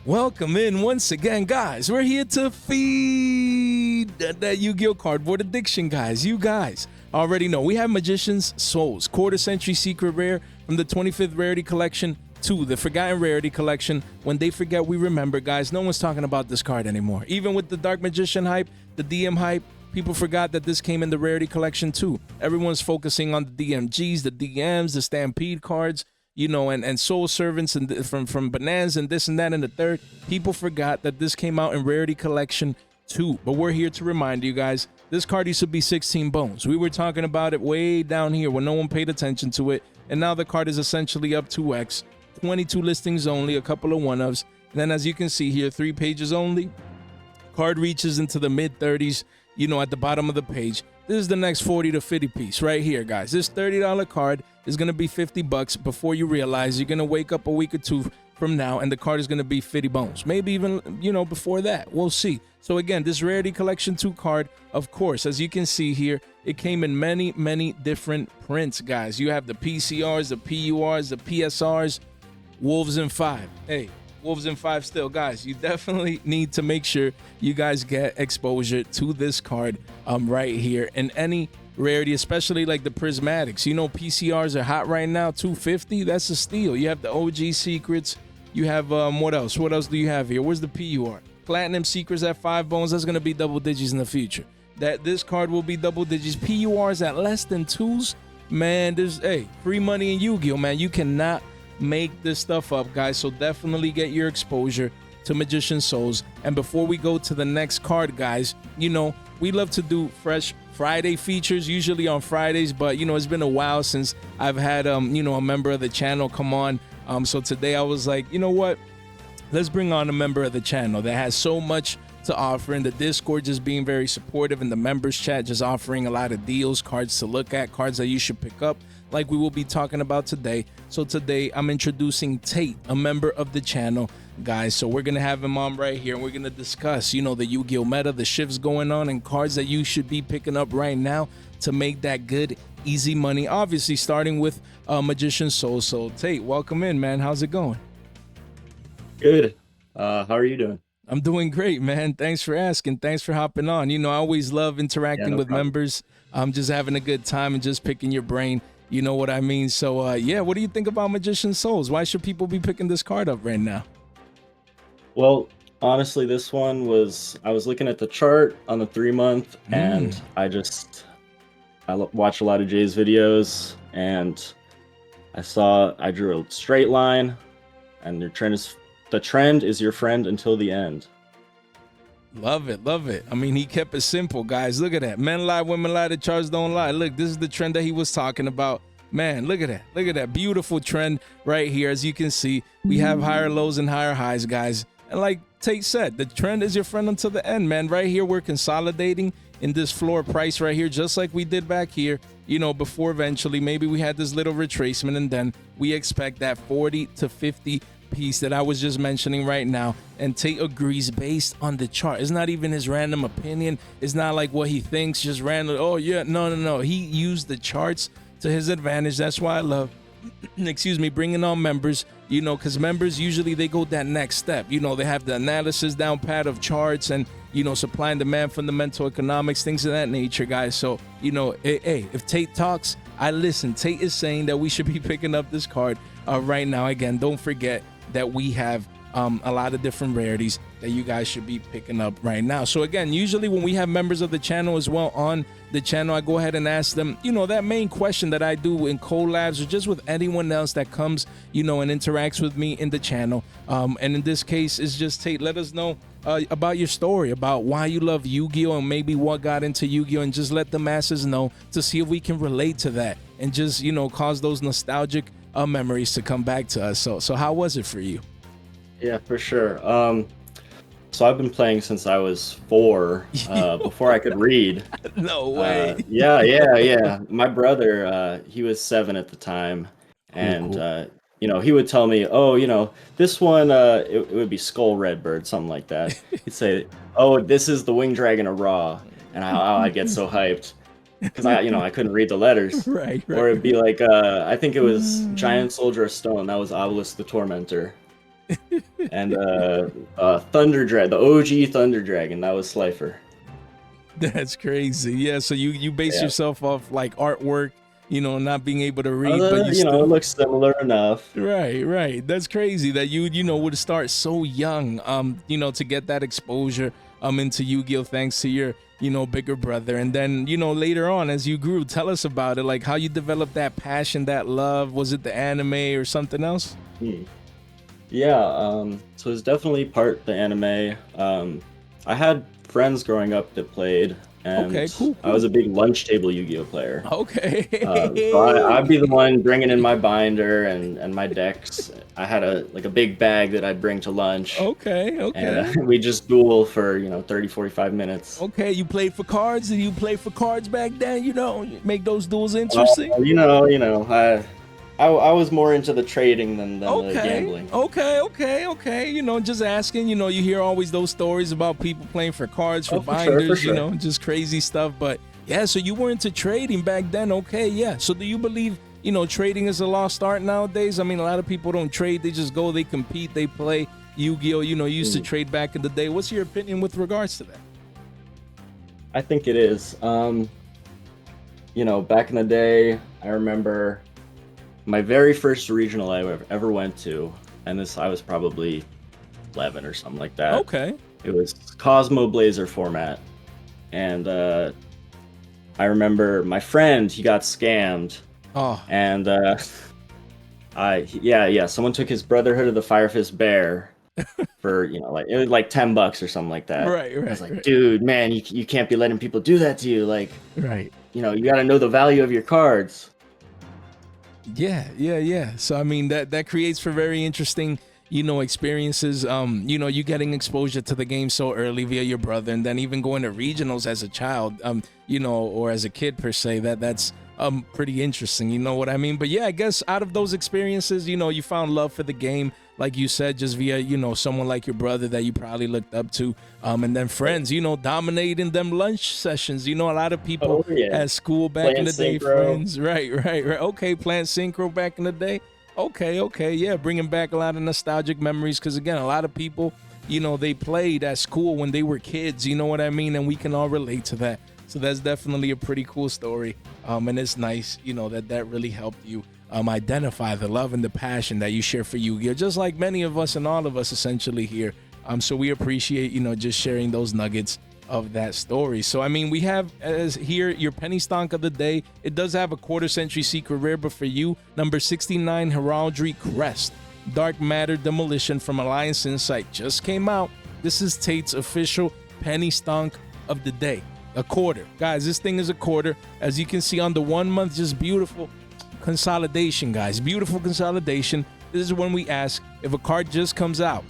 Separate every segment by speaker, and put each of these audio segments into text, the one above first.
Speaker 1: Welcome in once again, guys. We're here to feed that Yu-Gi-Oh cardboard addiction, guys. You guys already know we have Magician's Souls, quarter century secret rare from the 25th rarity collection to the forgotten rarity collection. When they forget, we remember, guys. No one's talking about this card anymore. Even with the Dark Magician hype, the DM hype, people forgot that this came in the rarity collection too. Everyone's focusing on the DMGs, the DMs, the Stampede cards, you know, and Soul Servants and from Bonanza and this and that and the third. People forgot that this came out in Rarity Collection 2. But we're here to remind you guys, this card used to be 16 bones. We were talking about it way down here when no one paid attention to it. And now the card is essentially up 2x. 22 listings only, a couple of one-ofs. And then as you can see here, 3 pages only. Card reaches into the mid-30s, you know, at the bottom of the page. This is the next 40 to 50 piece right here, guys. This $30 card is going to be 50 bucks before you realize. You're going to wake up a week or two from now and the card is going to be 50 bones. Maybe even, you know, before that. We'll see. So again, this Rarity Collection 2 card, of course, as you can see here, it came in many, many different prints, guys. You have the PCRs, the PURs, the PSRs, Wolves in 5. Hey, Wolves in 5 still, guys. You definitely need to make sure you guys get exposure to this card right here in any rarity, especially like the prismatics. You know, PCRs are hot right now, 250. That's a steal. You have the OG secrets. You have what else? What else do you have here? Where's the PUR? Platinum secrets at 5 bones. That's gonna be double digits in the future. That this card will be double digits. PURs at less than 2s. Man, there's free money in Yu-Gi-Oh, man. You cannot make this stuff up, guys. So definitely get your exposure to Magician Souls. And before we go to the next card, guys, you know, we love to do fresh Friday features, usually on Fridays, but you know, it's been a while since I've had you know, a member of the channel come on. So today I was like, you know what, let's bring on a member of the channel that has so much to offer, in the Discord just being very supportive, in the members chat just offering a lot of deals, cards to look at, cards that you should pick up, like we will be talking about today. So today I'm introducing Tate, a member of the channel, guys. So we're gonna have him on right here and we're gonna discuss, you know, the Yu-Gi-Oh meta, the shifts going on, and cards that you should be picking up right now to make that good easy money, obviously starting with Magician Soul. So Tate, welcome in, man. How's it going?
Speaker 2: Good. How are you doing?
Speaker 1: I'm doing great, man. Thanks for asking. Thanks for hopping on. You know, I always love interacting with members. I'm just having a good time and just picking your brain. You know what I mean? So, yeah, what do you think about Magician Souls? Why should people be picking this card up right now?
Speaker 2: Well, honestly, this one was, I was looking at the chart on the 3-month and I watched a lot of Jay's videos and I drew a straight line and the trend is your friend until the end.
Speaker 1: Love it, love it. I mean, he kept it simple, guys. Look at that. Men lie, women lie, the charts don't lie. Look, this is the trend that he was talking about. Man, look at that. Look at that beautiful trend right here. As you can see, we have higher lows and higher highs, guys. And like Tate said, the trend is your friend until the end, man. Right here, we're consolidating in this floor price right here, just like we did back here, you know, before eventually maybe we had this little retracement, and then we expect that 40 to 50 piece that I was just mentioning right now. And Tate agrees based on the chart. It's not even his random opinion. It's not like what he thinks, just random. Oh yeah, no. He used the charts to his advantage. That's why I love excuse me, bringing on members, you know, because members usually they go that next step. You know, they have the analysis down pat of charts and, you know, supply and demand, fundamental economics, things of that nature, guys. So, you know, hey, if Tate talks, I listen. Tate is saying that we should be picking up this card right now. Again, don't forget that we have a lot of different rarities that you guys should be picking up right now. So again, usually when we have members of the channel as well on the channel, I go ahead and ask them, you know, that main question that I do in collabs or just with anyone else that comes, you know, and interacts with me in the channel. And in this case, it's just Tate, let us know about your story, about why you love Yu-Gi-Oh and maybe what got into Yu-Gi-Oh, and just let the masses know to see if we can relate to that and just, you know, cause those nostalgic memories to come back to us. So how was it for you?
Speaker 2: Yeah, for sure. So I've been playing since I was 4, before I could read.
Speaker 1: No way.
Speaker 2: Yeah. My brother, he was 7 at the time, and
Speaker 1: cool.
Speaker 2: you know, he would tell me, oh, you know, this one, it would be Skull Redbird, something like that. He'd say, oh, this is the Winged Dragon of Ra, and I'd get so hyped because I couldn't read the letters.
Speaker 1: Right.
Speaker 2: Or it'd be like, I think it was Giant Soldier of Stone. That was Obelisk the Tormentor. and Thunder Dragon, the OG Thunder Dragon, that was Slifer.
Speaker 1: That's crazy. Yeah, so you base yourself off like artwork, not being able to read, but you still,
Speaker 2: it looks similar enough.
Speaker 1: Right. That's crazy that you would start so young, to get that exposure into Yu-Gi-Oh, thanks to your, bigger brother. And then, later on as you grew, tell us about it, like how you developed that passion, that love. Was it the anime or something else?
Speaker 2: Yeah, so it's definitely part the anime. I had friends growing up that played, and
Speaker 1: Okay, cool.
Speaker 2: I was a big lunch table Yu-Gi-Oh player.
Speaker 1: Okay.
Speaker 2: So I'd be the one bringing in my binder and my decks. I had a big bag that I'd bring to lunch.
Speaker 1: Okay.
Speaker 2: And we just duel for 30, 45 minutes.
Speaker 1: Okay, you played for cards. Did you play for cards back then? Make those duels interesting.
Speaker 2: I was more into the trading than the gambling.
Speaker 1: Okay. Just asking. You hear always those stories about people playing for cards, for binders.
Speaker 2: For sure.
Speaker 1: Just crazy stuff. But yeah, so you were into trading back then. Okay, yeah. So do you believe trading is a lost art nowadays? I mean, a lot of people don't trade. They just go. They compete. They play Yu-Gi-Oh. You used to trade back in the day. What's your opinion with regards to that?
Speaker 2: I think it is. Back in the day, I remember my very first regional I ever went to, and I was probably 11 or something like that.
Speaker 1: Okay.
Speaker 2: It was Cosmo Blazer format, and I remember my friend, he got scammed.
Speaker 1: Oh.
Speaker 2: And someone took his Brotherhood of the Fire Fist Bear for it was like $10 or something like that.
Speaker 1: Right.
Speaker 2: I was like, dude, man, you can't be letting people do that to you. Like,
Speaker 1: right.
Speaker 2: You got to know the value of your cards.
Speaker 1: Yeah. So I mean that creates for very interesting, experiences. You getting exposure to the game so early via your brother, and then even going to regionals as a child, or as a kid per se. That's pretty interesting. You know what I mean? But yeah, I guess out of those experiences, you found love for the game, like you said, just via someone like your brother that you probably looked up to, and then friends, dominating them lunch sessions. A lot of people at school back in the day, friends. Right. Okay, playing synchro back in the day. Okay, yeah, bringing back a lot of nostalgic memories, because again, a lot of people, they played at school when they were kids. You know what I mean? And we can all relate to that. So that's definitely a pretty cool story. And it's nice, that really helped you identify the love and the passion that you share for Yu-Gi-Oh, just like many of us and all of us essentially here. So we appreciate, just sharing those nuggets of that story. So, I mean, we have as here your penny stonk of the day. It does have a quarter-century secret rare, but for you, number 69 Heraldry Crest. Dark Matter Demolition from Alliance Insight just came out. This is Tate's official penny stonk of the day. A quarter. Guys, this thing is a quarter. As you can see on the 1 month, just beautiful consolidation, guys. Beautiful consolidation. This is when we ask if a card just comes out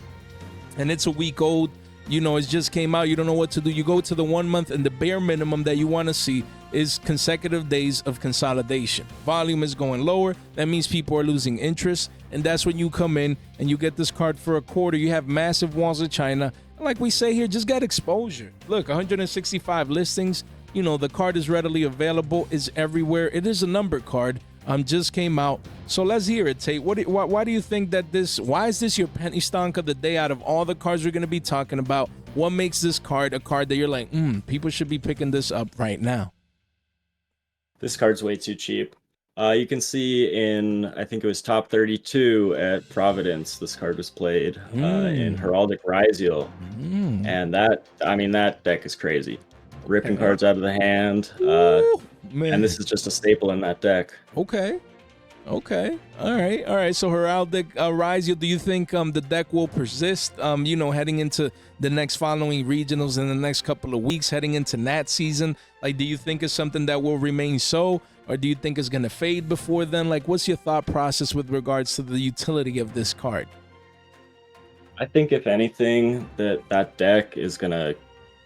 Speaker 1: and it's a week old, it just came out, you don't know what to do. You go to the 1 month, and the bare minimum that you want to see is consecutive days of consolidation. Volume is going lower. That means people are losing interest, and that's when you come in and you get this card for a quarter. You have massive walls of China. Like we say here, just get exposure. Look, 165 listings. The card is readily available, is everywhere. It is a numbered card. Just came out. So let's hear it, Tate. Why do you think that why is this your penny stonk of the day out of all the cards we're going to be talking about? What makes this card a card that you're like, people should be picking this up right now?
Speaker 2: This card's way too cheap. You can see in, I think it was top 32 at Providence, this card was played in Heraldic Yugioh. And that deck is crazy. Ripping cards out of the hand. And this is just a staple in that deck.
Speaker 1: Okay. All right. So Heraldic Yugioh, do you think the deck will persist, heading into the next following regionals in the next couple of weeks, heading into Nat season? Like, do you think it's something that will remain so, or do you think it's going to fade before then? Like, what's your thought process with regards to the utility of this card?
Speaker 2: I think if anything, that deck is going to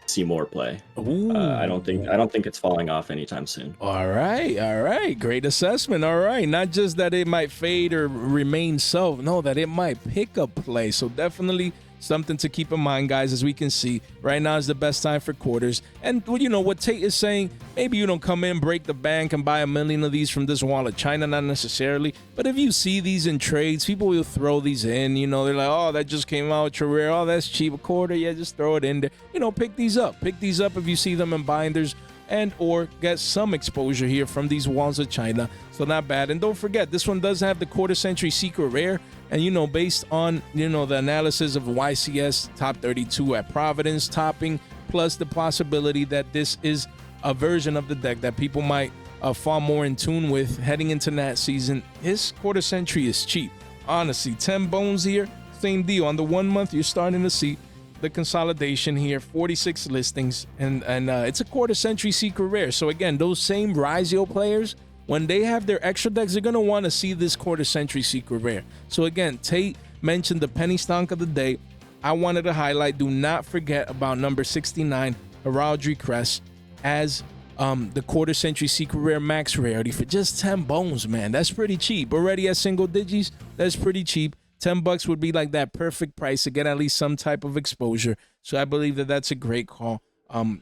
Speaker 2: see more play. I don't think it's falling off anytime soon.
Speaker 1: All right. Great assessment. All right. Not just that it might fade or remain so, no, that it might pick up play. So definitely something to keep in mind, guys. As we can see, right now is the best time for quarters. And you know what Tate is saying, maybe you don't come in, break the bank, and buy a million of these from this wallet. China, not necessarily. But if you see these in trades, people will throw these in. You know, they're like, oh, that just came out, ultra rare. Oh, that's cheap, a quarter. Yeah, just throw it in there. You know, pick these up. Pick these up if you see them in binders, and or get some exposure here from these walls of China. So not bad. And don't forget, this one does have the quarter century secret rare. And, you know, based on, you know, the analysis of YCS top 32 at Providence topping, plus the possibility that this is a version of the deck that people might far more in tune with heading into that season, his quarter century is cheap. Honestly, 10 bones here, same deal. On the 1 month, you're starting to see the consolidation here, 46 listings, and it's a quarter century secret rare. So again, those same Yugioh players, when they have their extra decks, they're going to want to see this quarter century secret rare. So again, Tate mentioned the penny stonk of the day. I wanted to highlight, do not forget about number 69, Heraldry Crest, as the quarter century secret rare max rarity for just 10 bones, man. That's pretty cheap. Already at single digits, that's pretty cheap. $10 would be like that perfect price to get at least some type of exposure. So I believe that that's a great call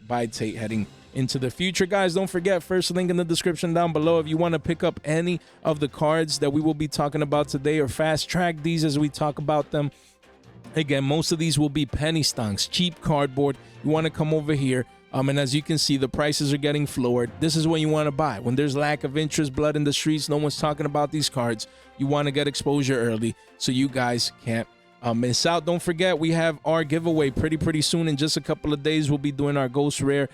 Speaker 1: by Tate heading into the future. Guys, don't forget, first link in the description down below if you want to pick up any of the cards that we will be talking about today, or fast track these as we talk about them. Again, most of these will be penny stonks, cheap cardboard. You want to come over here. And as you can see, the prices are getting floored. This is when you want to buy. When there's lack of interest, blood in the streets, no one's talking about these cards. You want to get exposure early so you guys can't miss out. Don't forget, we have our giveaway pretty soon. In just a couple of days, we'll be doing our Ghost Rare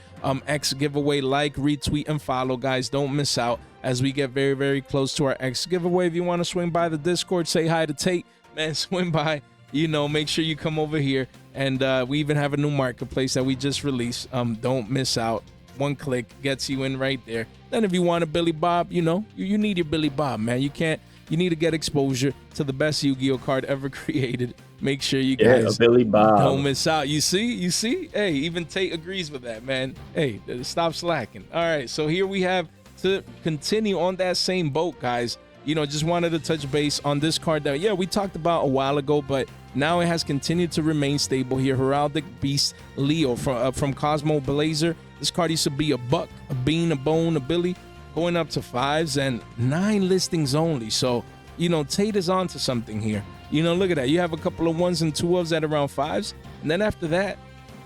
Speaker 1: X giveaway. Like, retweet, and follow, guys. Don't miss out as we get very close to our X giveaway. If you want to swing by the Discord, say hi to Tate, man, swing by. You know, make sure you come over here. And we even have a new marketplace that we just released. Don't miss out. One click gets you in right there. Then if you want a Billy Bob, you know, you need your Billy Bob, man. You need to get exposure to the best Yu-Gi-Oh card ever created. Make sure you guys
Speaker 2: Billy Bob.
Speaker 1: don't miss out. You see? Hey, even Tate agrees with that, man. Hey, stop slacking. All right, so here we have, to continue on that same boat, guys. You know, just wanted to touch base on this card that, yeah, we talked about a while ago, but now it has continued to remain stable here. Heraldic Beast Leo from Cosmo Blazer. This card used to be a buck, a bean, a bone, a billy, going up to 5s and 9 listings only. So, you know, Tate is on to something here. You know, look at that. You have a couple of 1s and 2s at around 5s. And then after that,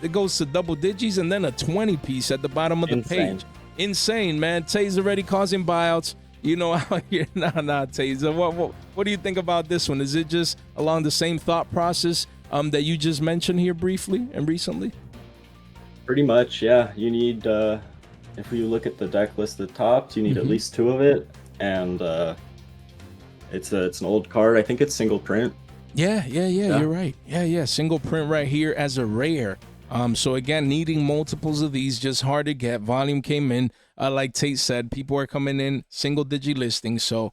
Speaker 1: it goes to double digits and then a 20 piece at the bottom of the page. Insane, man. Tate's already causing buyouts. You know, out here, nah, Tate. What do you think about this one? Is it just along the same thought process that you just mentioned here briefly and recently?
Speaker 2: Pretty much, yeah. You need, if we look at the deck list at the top, you need at least 2 of it, and it's an old card. I think it's single print.
Speaker 1: Yeah. You're right. Yeah. Single print right here as a rare. So again, needing multiples of these, just hard to get. Volume came in, like Tate said, people are coming in single digit listings. So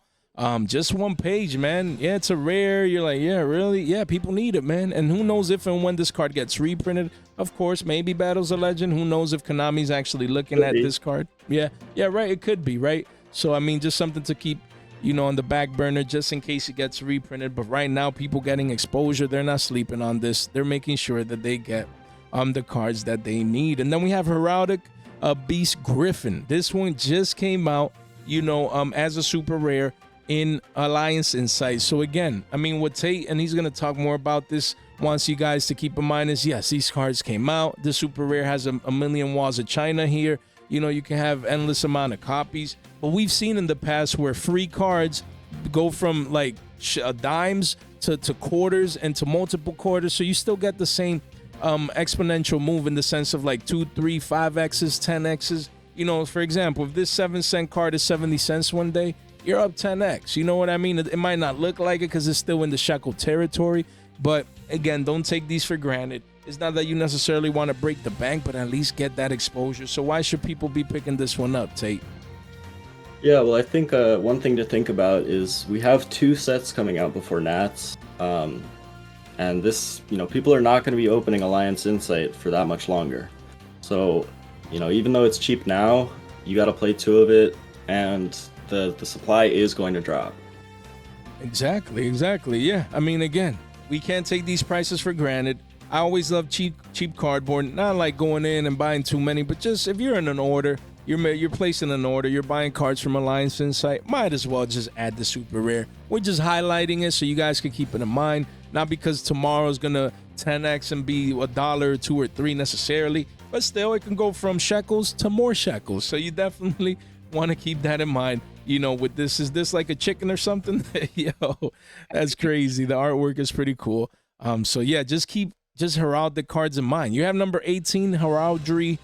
Speaker 1: just one page, man. Yeah, it's a rare. You're like, yeah, really? Yeah, people need it, man. And who knows if and when this card gets reprinted. Of course, maybe Battle's a Legend. Who knows if Konami's actually looking at this card? Yeah, right. It could be, right? So, I mean, just something to keep, you know, on the back burner just in case it gets reprinted. But right now, people getting exposure, they're not sleeping on this. They're making sure that they get the cards that they need. And then we have Heraldic Beast Griffin. This one just came out, you know, as a super rare in Alliance Insight. So again, I mean, what Tate, and he's going to talk more about this, wants you guys to keep in mind is, yes, these cards came out. The super rare has a million walls of China here. You know, you can have endless amount of copies. But we've seen in the past where free cards go from like dimes to quarters and to multiple quarters. So you still get the same exponential move in the sense of like 2, 3, 5x's, 10x's. You know, for example, if this 7-cent card is 70 cents one day, you're up 10x. You know what I mean? It might not look like it because it's still in the shekel territory. But again, don't take these for granted. It's not that you necessarily want to break the bank, but at least get that exposure. So why should people be picking this one up, Tate?
Speaker 2: Yeah, well, I think one thing to think about is we have 2 sets coming out before Nats. And this, you know, people are not going to be opening Alliance Insight for that much longer. So, you know, even though it's cheap now, you got to play 2 of it, and the supply is going to drop. Exactly.
Speaker 1: Yeah. I mean, again, we can't take these prices for granted. I always love cheap cardboard. Not like going in and buying too many, but just if you're in an order, you're placing an order, you're buying cards from Alliance Insight, might as well just add the super rare. We're just highlighting it so you guys can keep it in mind. Not because tomorrow's gonna 10x and be $1 or $2 or $3 necessarily, but still it can go from shekels to more shekels. So you definitely want to keep that in mind. You know, with this, is this like a chicken or something? Yo, that's crazy. The artwork is pretty cool. So yeah, just keep heraldic cards in mind. You have number 18, Heraldry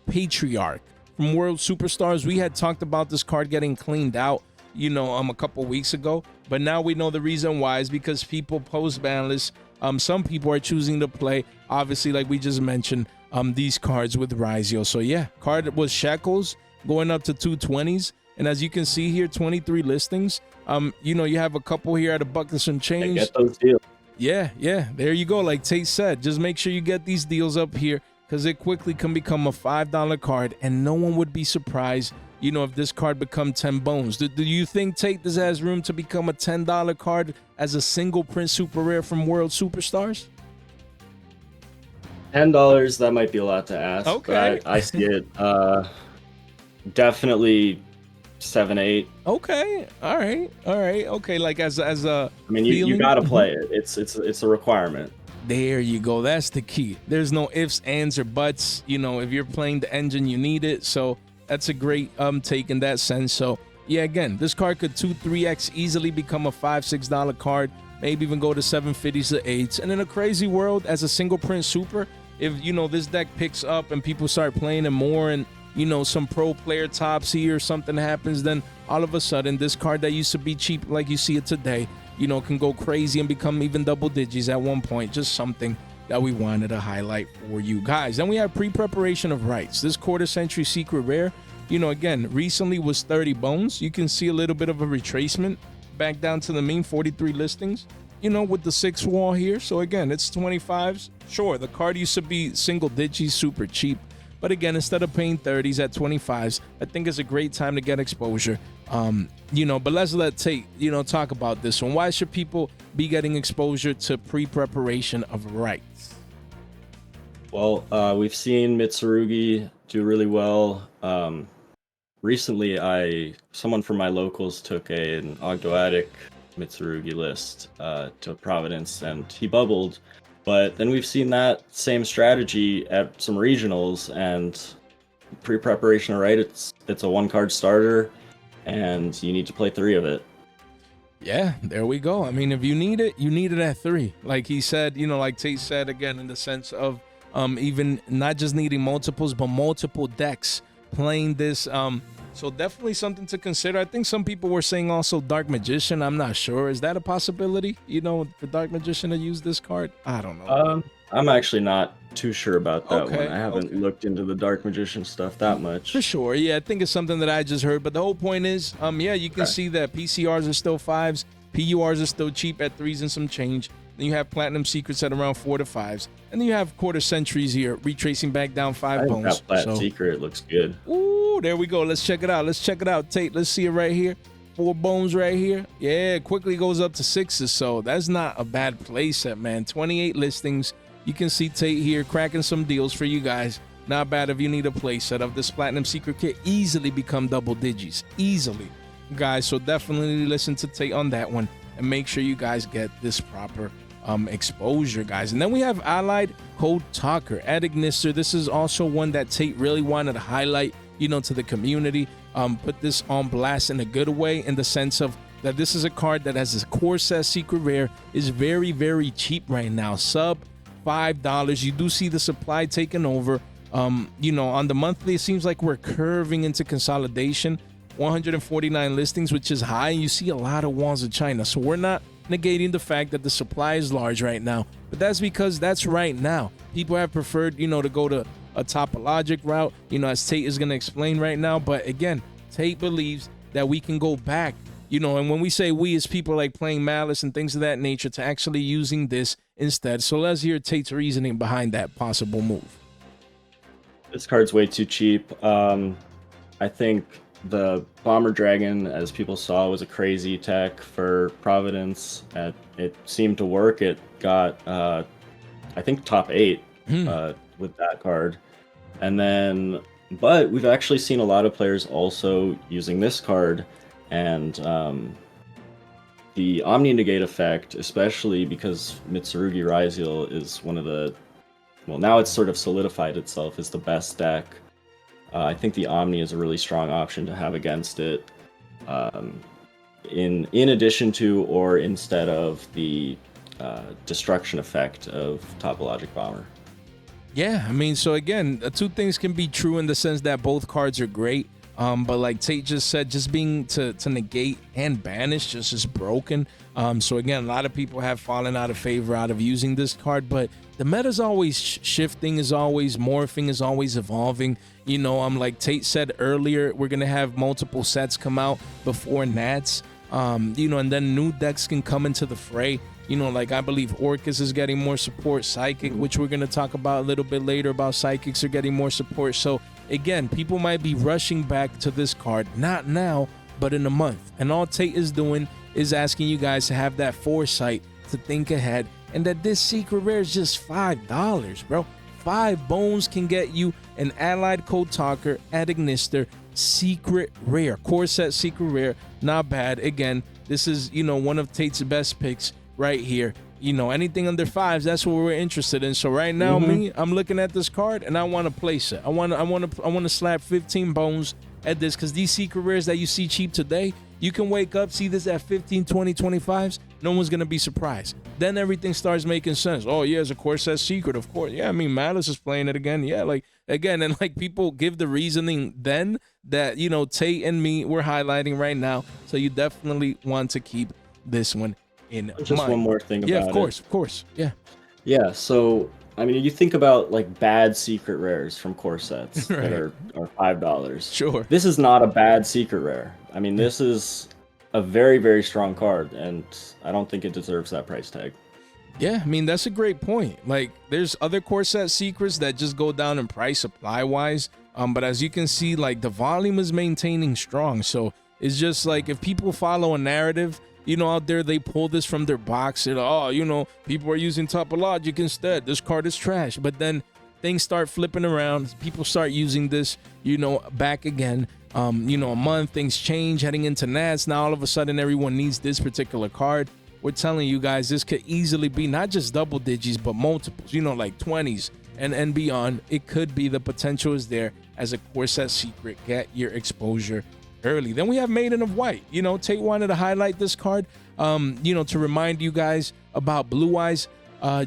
Speaker 1: Patriarch from World Superstars. We had talked about this card getting cleaned out, you know, a couple weeks ago, but now we know the reason why is because people post ban lists. Some people are choosing to play, obviously, like we just mentioned, these cards with Yugioh. So yeah, card was shekels going up to 220s. And as you can see here, 23 listings. You know, you have a couple here at a buck and some change.
Speaker 2: Get those deals.
Speaker 1: Yeah, there you go. Like Tate said, just make sure you get these deals up here because it quickly can become a $5 card, and no one would be surprised, you know, if this card become 10 bones. Do you think, Tate, this has room to become a $10 card as a single print super rare from World Superstars?
Speaker 2: $10, that might be a lot to ask.
Speaker 1: Okay.
Speaker 2: But I see it. Definitely 7, 8.
Speaker 1: Okay. All right. Okay. Like as a.
Speaker 2: I mean, you gotta play it. It's a requirement.
Speaker 1: There you go. That's the key. There's no ifs, ands, or buts. You know, if you're playing the engine, you need it. So that's a great take in that sense. So yeah, again, this card could 2-3x easily become a $5-6 card. Maybe even go to 750s to 8s. And in a crazy world, as a single print super, if you know this deck picks up and people start playing it more, and you know some pro player tops here, something happens, then all of a sudden this card that used to be cheap like you see it today, you know, can go crazy and become even double digits at one point. Just something that we wanted to highlight for you guys. Then we have pre-preparation of rights. This quarter century secret rare, you know, again, recently was 30 bones. You can see a little bit of a retracement back down to the mean 43 listings, you know, with the 6 wall here. So again, it's 25s. Sure, the card used to be single digits, super cheap. But again, instead of paying 30s at 25s, I think it's a great time to get exposure. You know, but let's let Tate, you know, talk about this one. Why should people be getting exposure to pre-preparation of rights?
Speaker 2: Well, we've seen Mitsurugi do really well. Recently, someone from my locals took an Ogdoadic Mitsurugi list to Providence, and he bubbled. But then we've seen that same strategy at some regionals, and pre-preparation of right, it's a 1-card starter, and you need to play 3 of it.
Speaker 1: Yeah, there we go. I mean, if you need it, you need it at 3. Like he said, you know, like Tate said, again, in the sense of even not just needing multiples, but multiple decks playing this. So definitely something to consider. I think some people were saying also Dark Magician. I'm not sure. Is that a possibility, you know, for Dark Magician to use this card? I don't know.
Speaker 2: I'm actually not too sure about that one. I haven't looked into the Dark Magician stuff that much.
Speaker 1: For sure. Yeah, I think it's something that I just heard. But the whole point is, yeah, you can see that PCRs are still 5s. PURs are still cheap at 3s and some change. Then you have Platinum Secrets at around 4 to 5s. And then you have quarter centuries here, retracing back down 5 bones.
Speaker 2: That Platinum Secret looks good.
Speaker 1: Ooh, there we go. Let's check it out. Tate, let's see it right here. 4 bones right here. Yeah, it quickly goes up to 6s. So that's not a bad playset, man. 28 listings. You can see Tate here cracking some deals for you guys. Not bad if you need a playset of this Platinum Secret kit. Easily become double digits. Easily. Guys, so definitely listen to Tate on that one. And make sure you guys get this proper exposure, guys. And then we have Allied Code Talker at Ignister. This is also one that Tate really wanted to highlight, you know, to the community. Put this on blast in a good way, in the sense of that this is a card that has a core set secret rare, is very, very cheap right now. Sub $5. You do see the supply taking over. You know, on the monthly, it seems like we're curving into consolidation. 149 listings, which is high. You see a lot of walls of China. So we're not negating the fact that the supply is large right now, but that's because that's right now. People have preferred, you know, to go to a topologic route, you know, as Tate is going to explain right now. But again, Tate believes that we can go back, you know, and when we say we, as people like playing Malice and things of that nature, to actually using this instead. So let's hear Tate's reasoning behind that possible move.
Speaker 2: This card's way too cheap. I think the Bomber Dragon, as people saw, was a crazy tech for Providence. It seemed to work. It got I think top 8 with that card. And then, but we've actually seen a lot of players also using this card, and the Omni Negate effect, especially because Mitsurugi Raizal is one of the, well, now it's sort of solidified itself as the best deck. I think the Omni is a really strong option to have against it, in addition to or instead of the destruction effect of Topologic Bomber.
Speaker 1: Yeah, I mean, so again, two things can be true in the sense that both cards are great. But like Tate just said, just being to negate and banish just is broken. So again, a lot of people have fallen out of favor out of using this card, but the meta's always shifting, is always morphing, is always evolving. You know, like Tate said earlier, we're gonna have multiple sets come out before Nats. You know, and then new decks can come into the fray. You know, like I believe Orcus is getting more support, Psychic, which we're going to talk about a little bit later about Psychics are getting more support. So again, people might be rushing back to this card, not now, but in a month. And all Tate is doing is asking you guys to have that foresight to think ahead, and that this secret rare is just $5, bro. 5 bones can get you an Allied Code Talker at Ignister secret rare, core set secret rare. Not bad. Again, this is, you know, one of Tate's best picks right here. You know, anything under 5s, that's what we're interested in. So right now, I'm looking at this card and I want to place it. I want to slap 15 bones at this, because these secret rares that you see cheap today, you can wake up, see this at 15, 20, 25s, no one's gonna be surprised. Then everything starts making sense. Oh yeah, it's a core set secret, of course. Yeah, I mean, Malice is playing it again. Yeah, like again, and like people give the reasoning then that, you know, Tate and me we're highlighting right now. So you definitely want to keep this one in
Speaker 2: just
Speaker 1: mind.
Speaker 2: One more thing about it.
Speaker 1: Yeah, of course.
Speaker 2: Yeah, so I mean, you think about like bad secret rares from core sets that are $5.
Speaker 1: Sure.
Speaker 2: This is not a bad secret rare. I mean, this is a very, very strong card, and I don't think it deserves that price tag.
Speaker 1: Yeah, I mean, that's a great point. Like, there's other core set secrets that just go down in price supply-wise. But as you can see, like, the volume is maintaining strong. So it's just like, if people follow a narrative, you know, out there, they pull this from their box and, oh, you know, people are using Topologic instead. This card is trash. But then things start flipping around. People start using this, you know, back again. You know, a month, things change heading into Nats. Now, all of a sudden, everyone needs this particular card. We're telling you guys, this could easily be not just double digits, but multiples, you know, like 20s and beyond. It could be, the potential is there as a core set secret. Get your exposure early. Then we have Maiden of White. You know, Tate wanted to highlight this card, you know, to remind you guys about Blue Eyes.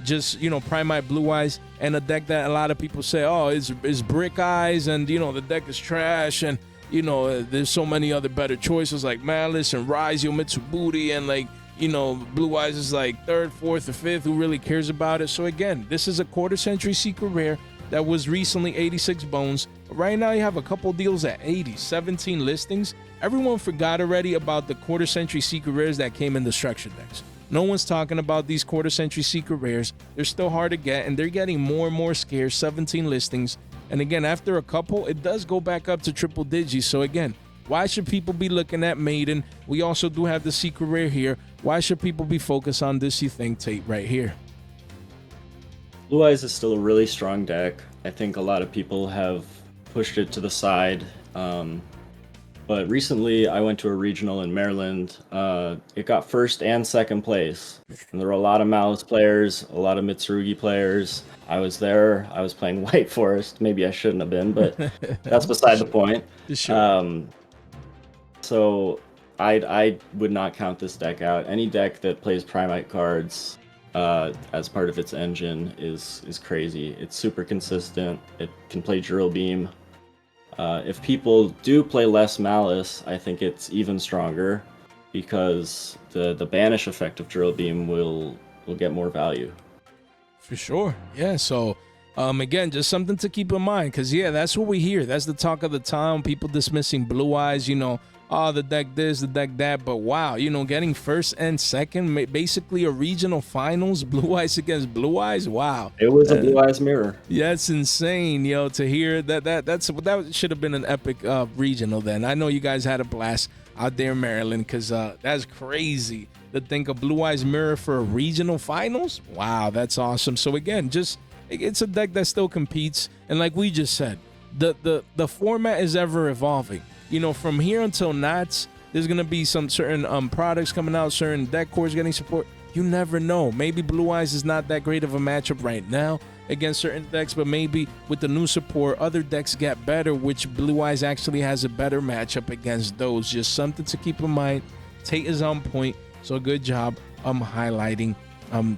Speaker 1: Just, you know, Primite Blue Eyes, and a deck that a lot of people say, oh, is Brick Eyes, and, you know, the deck is trash, and, you know, there's so many other better choices like Malice and Raizal, Mitsubuti, and, like, you know, Blue Eyes is like 3rd, 4th, or 5th. Who really cares about it? So again, this is a quarter century secret rare that was recently 86 bones. Right now you have a couple deals at 80, 17 listings. Everyone forgot already about the quarter century secret rares that came in the structure decks. No one's talking about these quarter century secret rares. They're still hard to get, and they're getting more and more scarce. 17 listings. And again, after a couple, it does go back up to triple digits. So again, why should people be looking at Maiden? We also do have the secret rare here. Why should people be focused on this, you think, Tate, right here?
Speaker 2: Blue Eyes is still a really strong deck. I think a lot of people have pushed it to the side. But recently I went to a regional in Maryland. It got 1st and 2nd place. And there were a lot of Malice players, a lot of Mitsurugi players. I was there. I was playing White Forest. Maybe I shouldn't have been, but that's beside the point.
Speaker 1: Sure.
Speaker 2: So I would not count this deck out. Any deck that plays Primite cards as part of its engine is crazy. It's super consistent. It can play Drill Beam. If people do play less Malice, I think it's even stronger, because the banish effect of Drill Beam will get more value.
Speaker 1: For sure. Yeah, so again, just something to keep in mind, because yeah, that's what we hear. That's the talk of the town. People dismissing Blue Eyes, you know, oh, the deck this, the deck that. But wow, you know, getting 1st and 2nd, basically a regional finals, Blue Eyes against Blue Eyes. Wow.
Speaker 2: It was a Blue Eyes mirror.
Speaker 1: Yeah, it's insane, yo, to hear that should have been an epic regional then. I know you guys had a blast out there in Maryland, because that's crazy. to think of Blue Eyes Mirror for a regional finals. Wow, that's awesome. So again, just it's a deck that still competes, and like we just said, the format is ever evolving. You know, from here until Nats, there's gonna be some certain products coming out, certain deck cores getting support. You never know. Maybe Blue Eyes is not that great of a matchup right now against certain decks, but maybe with the new support, other decks get better, which Blue Eyes actually has a better matchup against those. Just something to keep in mind. Tate is on point, so good job highlighting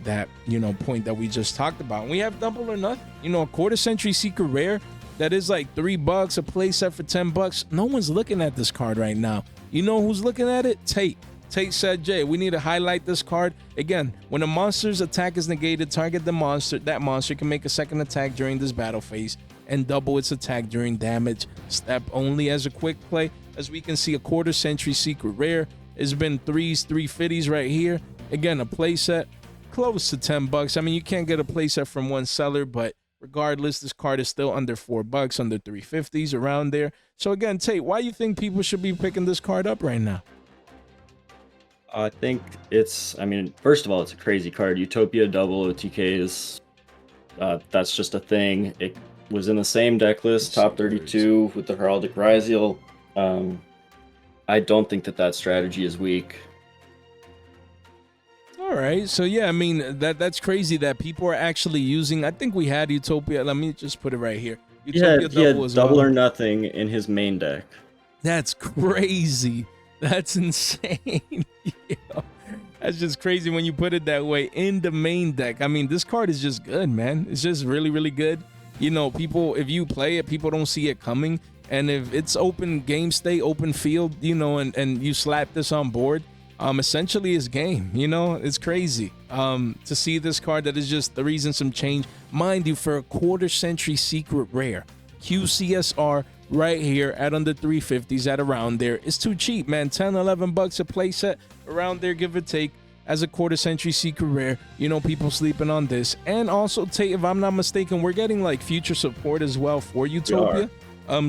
Speaker 1: that, you know, point that we just talked about. And we have double or nothing. You know, a quarter century secret rare that is like $3, a play set for $10. No one's looking at this card right now. You know who's looking at it? Tate. Tate said, Jay, we need to highlight this card. Again, when a monster's attack is negated, target the monster. That monster can make a second attack during this battle phase and double its attack during damage step only. As a quick play, as we can see, a quarter century secret rare. It's been 350s right here. Again, a playset close to $10. I mean, you can't get a playset from one seller, but regardless, this card is still under $4, under 350s, around there. So again, Tate, why do you think people should be picking this card up right now?
Speaker 2: I think it's, I mean, first of all, it's a crazy card. Utopia double OTK that's just a thing. It was in the same deck list, top 32 with the Heraldic Ryziel. I don't think that strategy is weak.
Speaker 1: All right, so yeah, I mean, that's crazy that people are actually using. I think we had Utopia. Let me just put it right here. Utopia
Speaker 2: double or nothing in his main deck.
Speaker 1: That's crazy. That's insane. Yeah. That's just crazy when you put it that way, in the main deck. I mean, this card is just good, man. It's just really, really good. You know, people, if you play it, people don't see it coming. And if it's open game state, open field, you know, and you slap this on board, essentially it's game. You know, it's crazy to see this card that is just the reason some change. Mind you, for a quarter century secret rare, QCSR right here at under 350s, at around there. It's too cheap, man. 10, 11 bucks a playset, around there, give or take, as a quarter century secret rare. You know, people sleeping on this. And also, Tate, if I'm not mistaken, we're getting like future support as well for Utopia.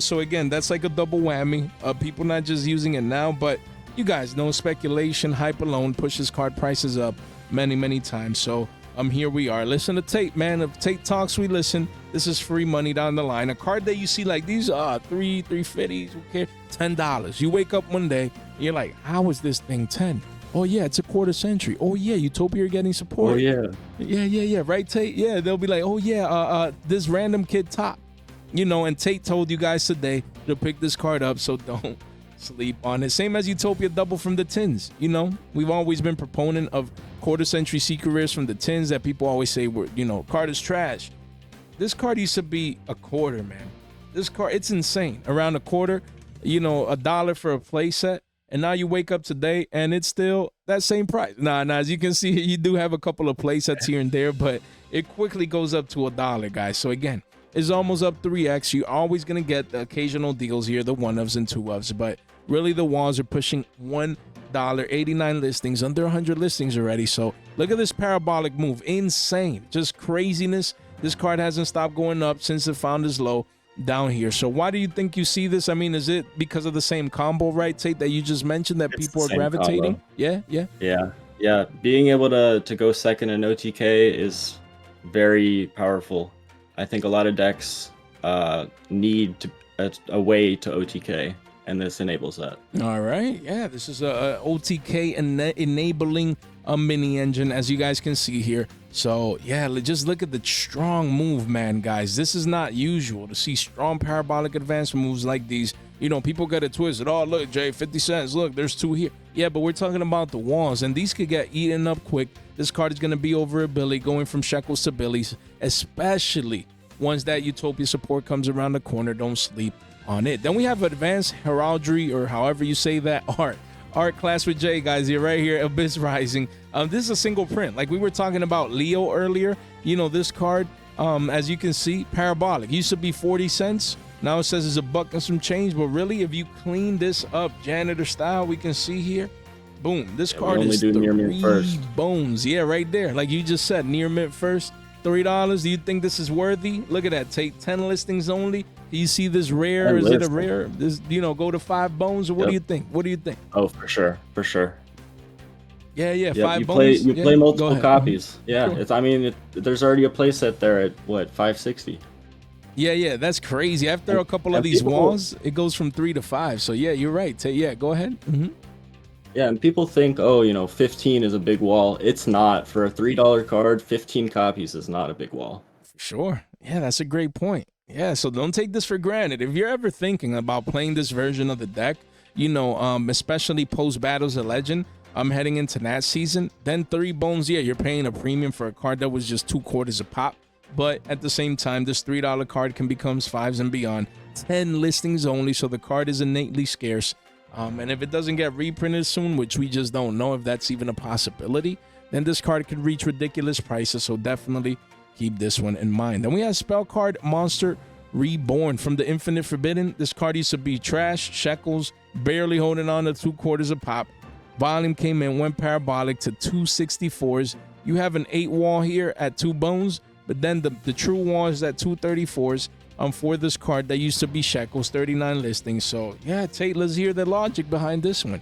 Speaker 1: So again, that's like a double whammy. People not just using it now, but you guys know speculation, hype alone pushes card prices up many times. So here we are. Listen to Tate, man. If Tate talks, we listen. This is free money down the line. A card that you see like these are $3.50s, who cares? $10. You wake up one day, you're like, how is this thing 10? Oh yeah, it's a quarter century. Oh yeah, Utopia are getting support.
Speaker 2: Oh yeah.
Speaker 1: Yeah. Right, Tate? Yeah, they'll be like, oh yeah, this random kid top. You know, and Tate told you guys today to pick this card up, so don't sleep on it. Same as Utopia double from the tins. You know, we've always been proponent of quarter century secret rares from the tins that people always say were, you know, card is trash. This card used to be a quarter, man. This card, it's insane. Around a quarter, you know, $1 for a play set. And now you wake up today and it's still that same price. Nah, as you can see, you do have a couple of play sets here and there, but it quickly goes up to $1, guys. So again, it's almost up 3x. You're always going to get the occasional deals here, the 1-ofs and 2-ofs, but really the walls are pushing $1, 89 listings, under 100 listings already. So look at this parabolic move. Insane. Just craziness. This card hasn't stopped going up since it found its low down here. So why do you think you see this? I mean, is it because of the same combo, right, Tate, that you just mentioned that people are gravitating?
Speaker 2: Combo. Yeah. Being able to go second in OTK is very powerful. I think a lot of decks need a way to OTK, and this enables that.
Speaker 1: All right. Yeah, this is a OTK enabling a mini engine, as you guys can see here. So yeah, just look at the strong move, man, guys. This is not usual to see strong parabolic advance moves like these. You know, people get it twisted. Oh, look, Jay, 50 cents. Look, there's 2 here. Yeah, but we're talking about the walls, and these could get eaten up quick. This card is going to be over a billy, going from shekels to billies, especially once that Utopia support comes around the corner. Don't sleep on it. Then we have advanced heraldry, or however you say that, art class with Jay, guys. You're right here, Abyss Rising. This is a single print, like we were talking about Leo earlier. You know, this card, as you can see, parabolic used to be 40 cents. Now it says it's $1 and some change, but really, if you clean this up janitor style, we can see here, boom, this card is $3 bones. Yeah, right there, like you just said, near mint first, $3. Do you think this is worthy? Look at that, take 10 listings only. Do you see this rare? Is it a rare? This, you know, go to 5 bones, or what do you think? What do you think?
Speaker 2: Oh, for sure.
Speaker 1: Yeah, yeah,
Speaker 2: Yep,
Speaker 1: 5
Speaker 2: you
Speaker 1: bones. Yeah,
Speaker 2: play
Speaker 1: go
Speaker 2: multiple
Speaker 1: ahead.
Speaker 2: copies. Yeah,
Speaker 1: Sure.
Speaker 2: it's I mean there's already a playset there at what 560.
Speaker 1: Yeah, yeah, that's crazy. After a couple of
Speaker 2: And
Speaker 1: these
Speaker 2: people
Speaker 1: walls, it goes from 3 to 5. So yeah, you're right. Yeah, go ahead.
Speaker 2: Yeah, and people think, oh, 15 is a big wall. It's not. For a $3 card, 15 copies is not a big wall.
Speaker 1: For sure. Yeah, that's a great point. Yeah, so don't take this for granted. If you're ever thinking about playing this version of the deck, especially post Battles of Legend, I'm heading into that season, then 3 bones, yeah, you're paying a premium for a card that was just 2 quarters a pop. But at the same time, this $3 card can become 5s and beyond. 10 listings only, so the card is innately scarce. And if it doesn't get reprinted soon, which we just don't know if that's even a possibility, then this card could reach ridiculous prices. So definitely keep this one in mind. Then we have spell card Monster Reborn from the Infinite Forbidden. This card used to be trash, shekels, barely holding on to 2 quarters a pop. Volume came in, went parabolic to 264s. You have an 8 wall here at 2 bones, but then the true wall is at 234s. For this card that used to be shekels, 39 listings. So yeah, Tate, let's hear the logic behind this one.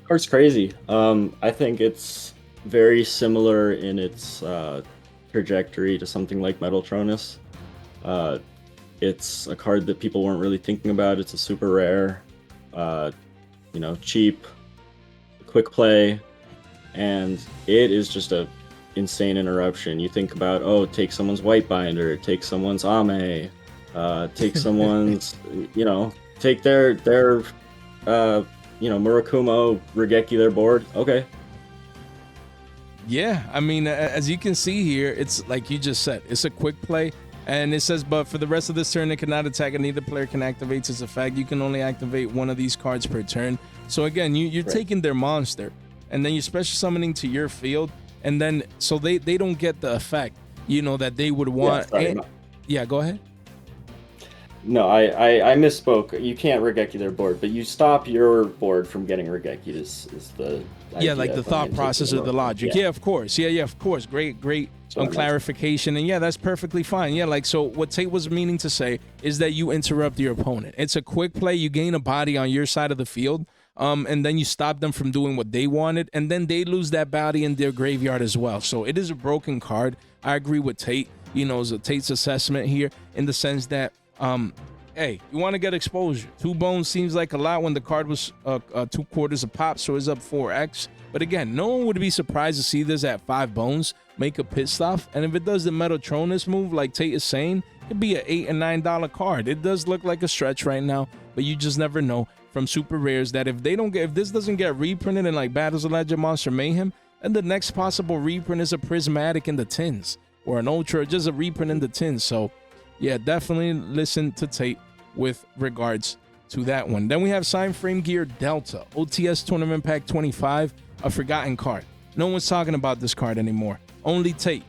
Speaker 2: Card's crazy. I think it's very similar in its trajectory to something like Metaltronus. It's a card that people weren't really thinking about. It's a super rare, cheap, quick play, and it is just a insane interruption. You think about, take someone's white binder, take someone's Ame, take someone's, take their Murakumo, Regeki their board. Okay.
Speaker 1: Yeah, I mean, as you can see here, it's like you just said, it's a quick play. And it says, but for the rest of this turn, it cannot attack and neither player can activate its effect. You can only activate one of these cards per turn. So again, you're
Speaker 2: Right.
Speaker 1: taking their monster and then you're special summoning to your field. And then, so they don't get the effect, that they would want. Yeah, go ahead.
Speaker 2: No, I misspoke. You can't Regeki their board, but you stop your board from getting Regeki is the
Speaker 1: Yeah,
Speaker 2: idea
Speaker 1: like the
Speaker 2: of
Speaker 1: thought
Speaker 2: taking
Speaker 1: process of the logic. Yeah, of course. Yeah, of course. Great
Speaker 2: So nice.
Speaker 1: clarification. And yeah, that's perfectly fine. Yeah, like, so what Tate was meaning to say is that you interrupt your opponent. It's a quick play. You gain a body on your side of the field. And then you stop them from doing what they wanted, and then they lose that body in their graveyard as well. So it is a broken card. I agree with Tate. Is a Tate's assessment here in the sense that, hey, you want to get exposure. 2 bones seems like a lot when the card was 2 quarters a pop, so it's up 4x. But again, no one would be surprised to see this at 5 bones, make a pit stop, and if it does the Metatronus move, like Tate is saying, it'd be an $8 and $9 card. It does look like a stretch right now, but you just never know from super rares that if this doesn't get reprinted in like Battles of Legend, Monster Mayhem, then the next possible reprint is a Prismatic in the tins or an Ultra, just a reprint in the tins. So yeah, definitely listen to Tate with regards to that one. Then we have Sign Frame Gear Delta OTS Tournament Pack 25, a forgotten card. No one's talking about this card anymore. Only Tate.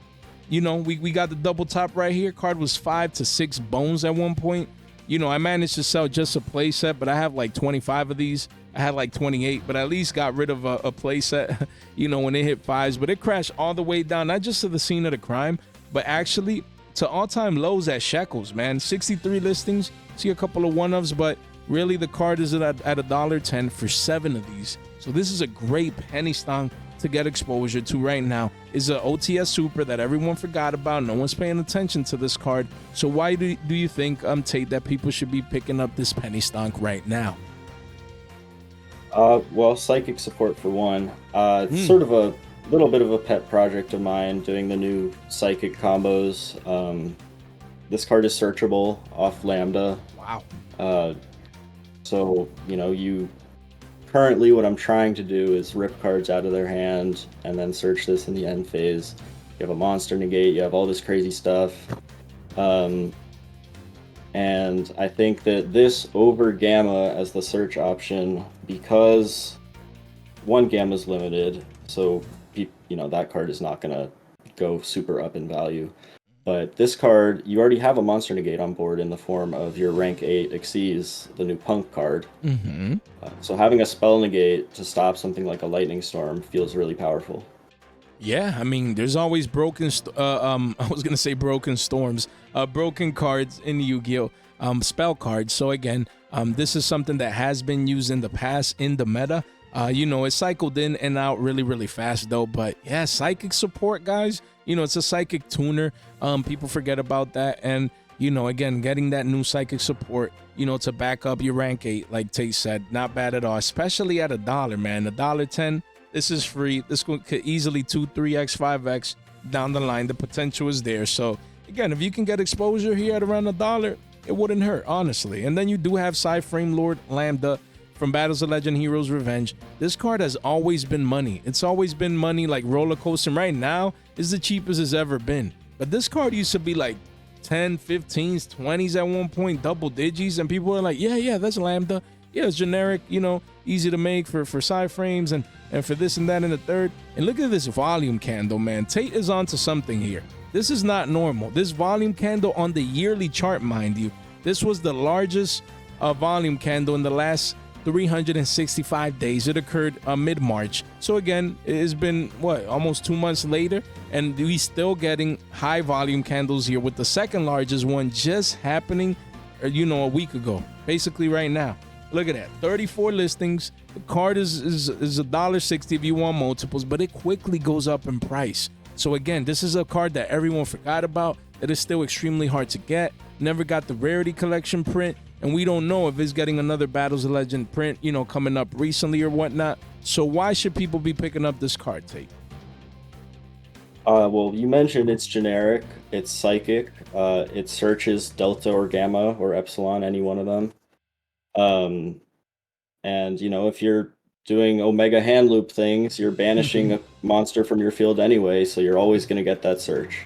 Speaker 1: We got the double top right here. Card was 5 to 6 bones at one point. I managed to sell just a play set, but I have like 25 of these. I had like 28, but I at least got rid of a play set, when it hit 5s. But it crashed all the way down, not just to the scene of the crime, but actually to all-time lows at shekels, man. 63 listings, see a couple of one-ofs, but really the card is at $1.10 for 7 of these. So this is a great penny stock to get exposure to right now. Is a OTS Super that everyone forgot about. No one's paying attention to this card. So why do you think, Tate, that people should be picking up this penny stock right now?
Speaker 2: Well, psychic support for one. It's sort of a little bit of a pet project of mine, doing the new psychic combos. This card is searchable off Lambda.
Speaker 1: Wow.
Speaker 2: So, currently what I'm trying to do is rip cards out of their hand and then search this in the end phase. You have a monster negate, you have all this crazy stuff. And I think that this over Gamma as the search option, because one Gamma is limited, so that card is not going to go super up in value. But this card, you already have a monster negate on board in the form of your rank 8 Xyz, the new punk card.
Speaker 1: Mm-hmm.
Speaker 2: So having a spell negate to stop something like a lightning storm feels really powerful.
Speaker 1: Yeah, I mean, there's always broken storms, broken cards in Yu-Gi-Oh! Spell cards. So again, this is something that has been used in the past in the meta. You know, it cycled in and out really, really fast though. But yeah, psychic support, guys. You know, it's a psychic tuner. People forget about that. And, you know, again, getting that new psychic support, you know, to back up your rank 8, like Tate said, not bad at all, especially at $1, man. $1.10, this is free. This could easily 2, 3x, 5x down the line. The potential is there. So again, if you can get exposure here at around $1, it wouldn't hurt, honestly. And then you do have Frame Lord Lambda from Battles of Legend Heroes Revenge. This card has always been money. It's always been money, like roller coaster. Right now is the cheapest it's ever been. But this card used to be like 10, 15s, 20s at one point, double digits, and people are like, yeah, that's Lambda. Yeah, it's generic, you know, easy to make for side frames and for this and that and the third. And look at this volume candle, man. Tate is onto something here. This is not normal. This volume candle on the yearly chart, mind you, this was the largest volume candle in the last 365 days. It occurred mid-March. So again, it's been what, almost 2 months later, and we still getting high volume candles here, with the second largest one just happening, you know, a week ago, basically right now. Look at that, 34 listings. The card is $1.60 if you want multiples, but it quickly goes up in price. So again, this is a card that everyone forgot about, that is still extremely hard to get. Never got the rarity collection print, and we don't know if it's getting another Battles of Legend print, you know, coming up recently or whatnot. So why should people be picking up this card, Tate?
Speaker 2: Well, you mentioned it's generic, it's psychic, it searches Delta or Gamma or Epsilon, any one of them. And, you know, if you're doing Omega hand loop things, you're banishing a monster from your field anyway, so you're always going to get that search.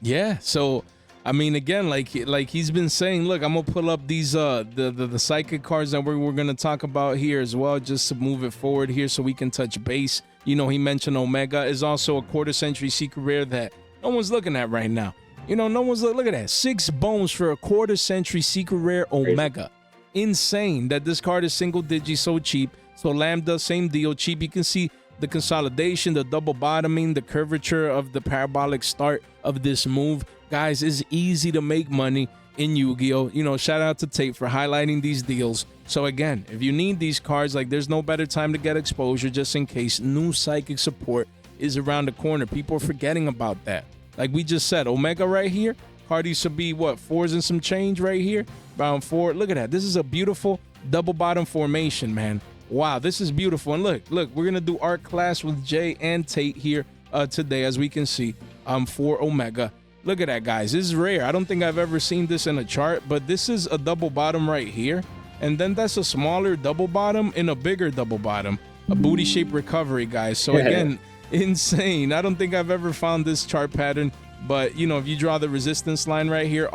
Speaker 1: Yeah, so I mean, again, like he's been saying, look, I'm gonna pull up these the psychic cards that we're gonna talk about here as well, just to move it forward here so we can touch base. You know, he mentioned Omega is also a quarter century secret rare that no one's looking at right now. You know, no one's look at that, 6 bones for a quarter century secret rare Omega. Insane that this card is single digit, so cheap. So Lambda, same deal, cheap. You can see the consolidation, the double bottoming, the curvature of the parabolic start of this move. Guys, it's easy to make money in Yu-Gi-Oh! You know, shout out to Tate for highlighting these deals. So again, if you need these cards, like, there's no better time to get exposure, just in case new psychic support is around the corner. People are forgetting about that. Like we just said, Omega right here, card used to be what, 4s and some change right here, around 4. Look at that. This is a beautiful double bottom formation, man. Wow, this is beautiful. And look, we're gonna do art class with Jay and Tate here today, as we can see, for Omega. Look at that, guys. This is rare. I don't think I've ever seen this in a chart, but this is a double bottom right here, and then that's a smaller double bottom in a bigger double bottom, a booty shaped recovery, guys. So again, insane. I don't think I've ever found this chart pattern, but you know, if you draw the resistance line right here,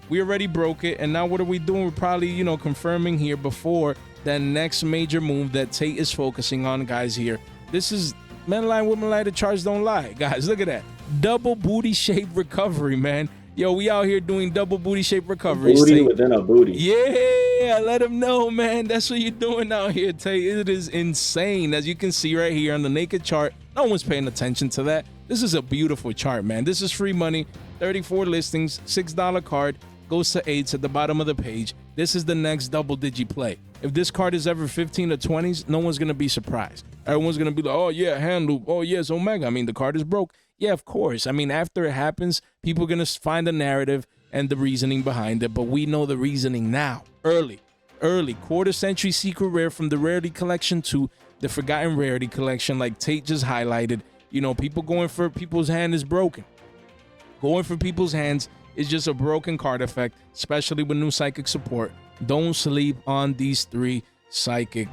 Speaker 1: we already broke it, and now what are we doing? We're probably, you know, confirming here before that next major move that Tate is focusing on, guys. Here, this is men lie, women lie, the charts don't lie, guys. Look at that, double booty shaped recovery, man. Yo, we out here doing double booty shaped recoveries.
Speaker 2: Booty within a booty.
Speaker 1: Yeah, let them know, man. That's what you're doing out here, Tate. It is insane, as you can see right here on the naked chart. No one's paying attention to that. This is a beautiful chart, man. This is free money. 34 listings, $6 card, goes to 8s at the bottom of the page. This is the next double-digit play. If this card is ever 15 or 20s, no one's going to be surprised. Everyone's going to be like, oh, yeah, hand loop. Oh, yes, Omega. I mean, the card is broke. Yeah, of course. I mean, after it happens, people are going to find the narrative and the reasoning behind it, but we know the reasoning now. Early. Quarter century secret rare from the Rarity Collection to the Forgotten Rarity Collection, like Tate just highlighted. You know, people going for people's hand is broken. Going for people's hands is just a broken card effect, especially with new psychic support. Don't sleep on these 3 psychic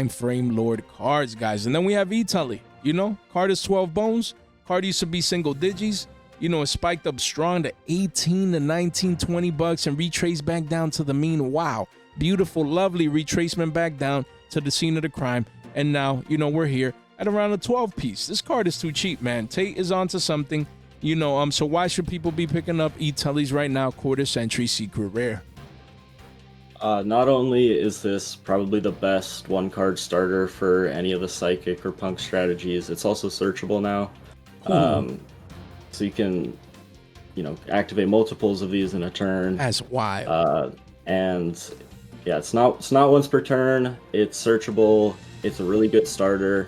Speaker 1: Frame Lord cards, guys. And then we have Italy. You know, card is 12 bones. Card used to be single digits. You know, it spiked up strong to 18 to 19, 20 bucks and retraced back down to the mean. Wow. Beautiful, lovely retracement back down to the scene of the crime. And now, you know, we're here at around a 12 piece. This card is too cheap, man. Tate is onto something. You know, so why should people be picking up Italy's right now, quarter century secret rare?
Speaker 2: Not only is this probably the best 1-card starter for any of the psychic or punk strategies, it's also searchable now. So you can, you know, activate multiples of these in a turn.
Speaker 1: That's wild.
Speaker 2: And Yeah, it's not once per turn. It's searchable. It's a really good starter,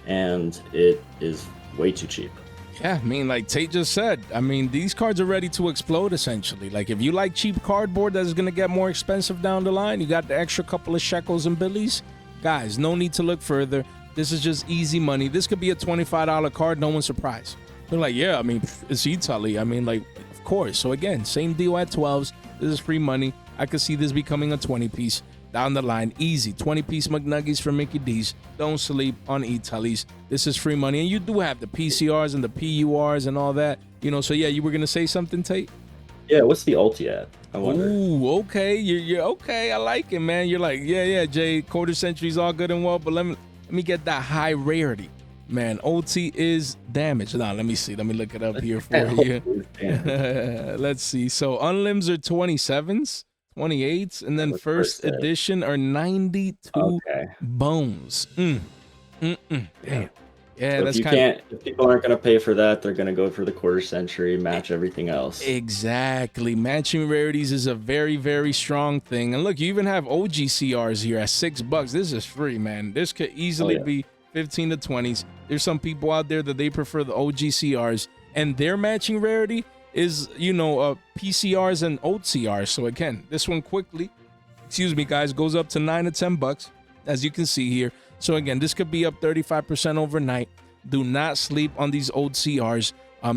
Speaker 2: and it is way too cheap.
Speaker 1: Yeah, I mean, like Tate just said, I mean, these cards are ready to explode, essentially. Like, if you like cheap cardboard that is going to get more expensive down the line, you got the extra couple of shekels and billies, guys, no need to look further. This is just easy money. This could be a $25 card, no one's surprised. They're like, yeah, I mean, it's Italy. I mean, like, of course. So, again, same deal at 12s. This is free money. I could see this becoming a 20-piece. Down the line, easy 20-piece McNuggies from Mickey D's. Don't sleep on Italy's. This is free money, and you do have the PCRs and the PURs and all that, you know. So yeah, you were gonna say something, Tate?
Speaker 2: Yeah, what's the ulti at? I wonder.
Speaker 1: Ooh, okay, you're okay. I like it, man. You're like, yeah, Jay. Quarter century's all good and well, but let me get that high rarity, man. OT is damage. Now let me see. Let me look it up here for you. Let's see. So unlims are 27s. 28s, and then first edition are 92 bones. Damn. Yeah,
Speaker 2: so
Speaker 1: that's
Speaker 2: if people aren't going to pay for that, they're going to go for the quarter century, match everything else.
Speaker 1: Exactly. Matching rarities is a very, very strong thing. And look, you even have OGCRs here at $6. This is free, man. This could easily be 15 to 20s. There's some people out there that they prefer the OGCRs, and their matching rarity is, you know, PCRs and OTCRs. So again, this one quickly, excuse me, guys, goes up to $9 to $10, as you can see here. So again, this could be up 35% overnight. Do not sleep on these OTCRs.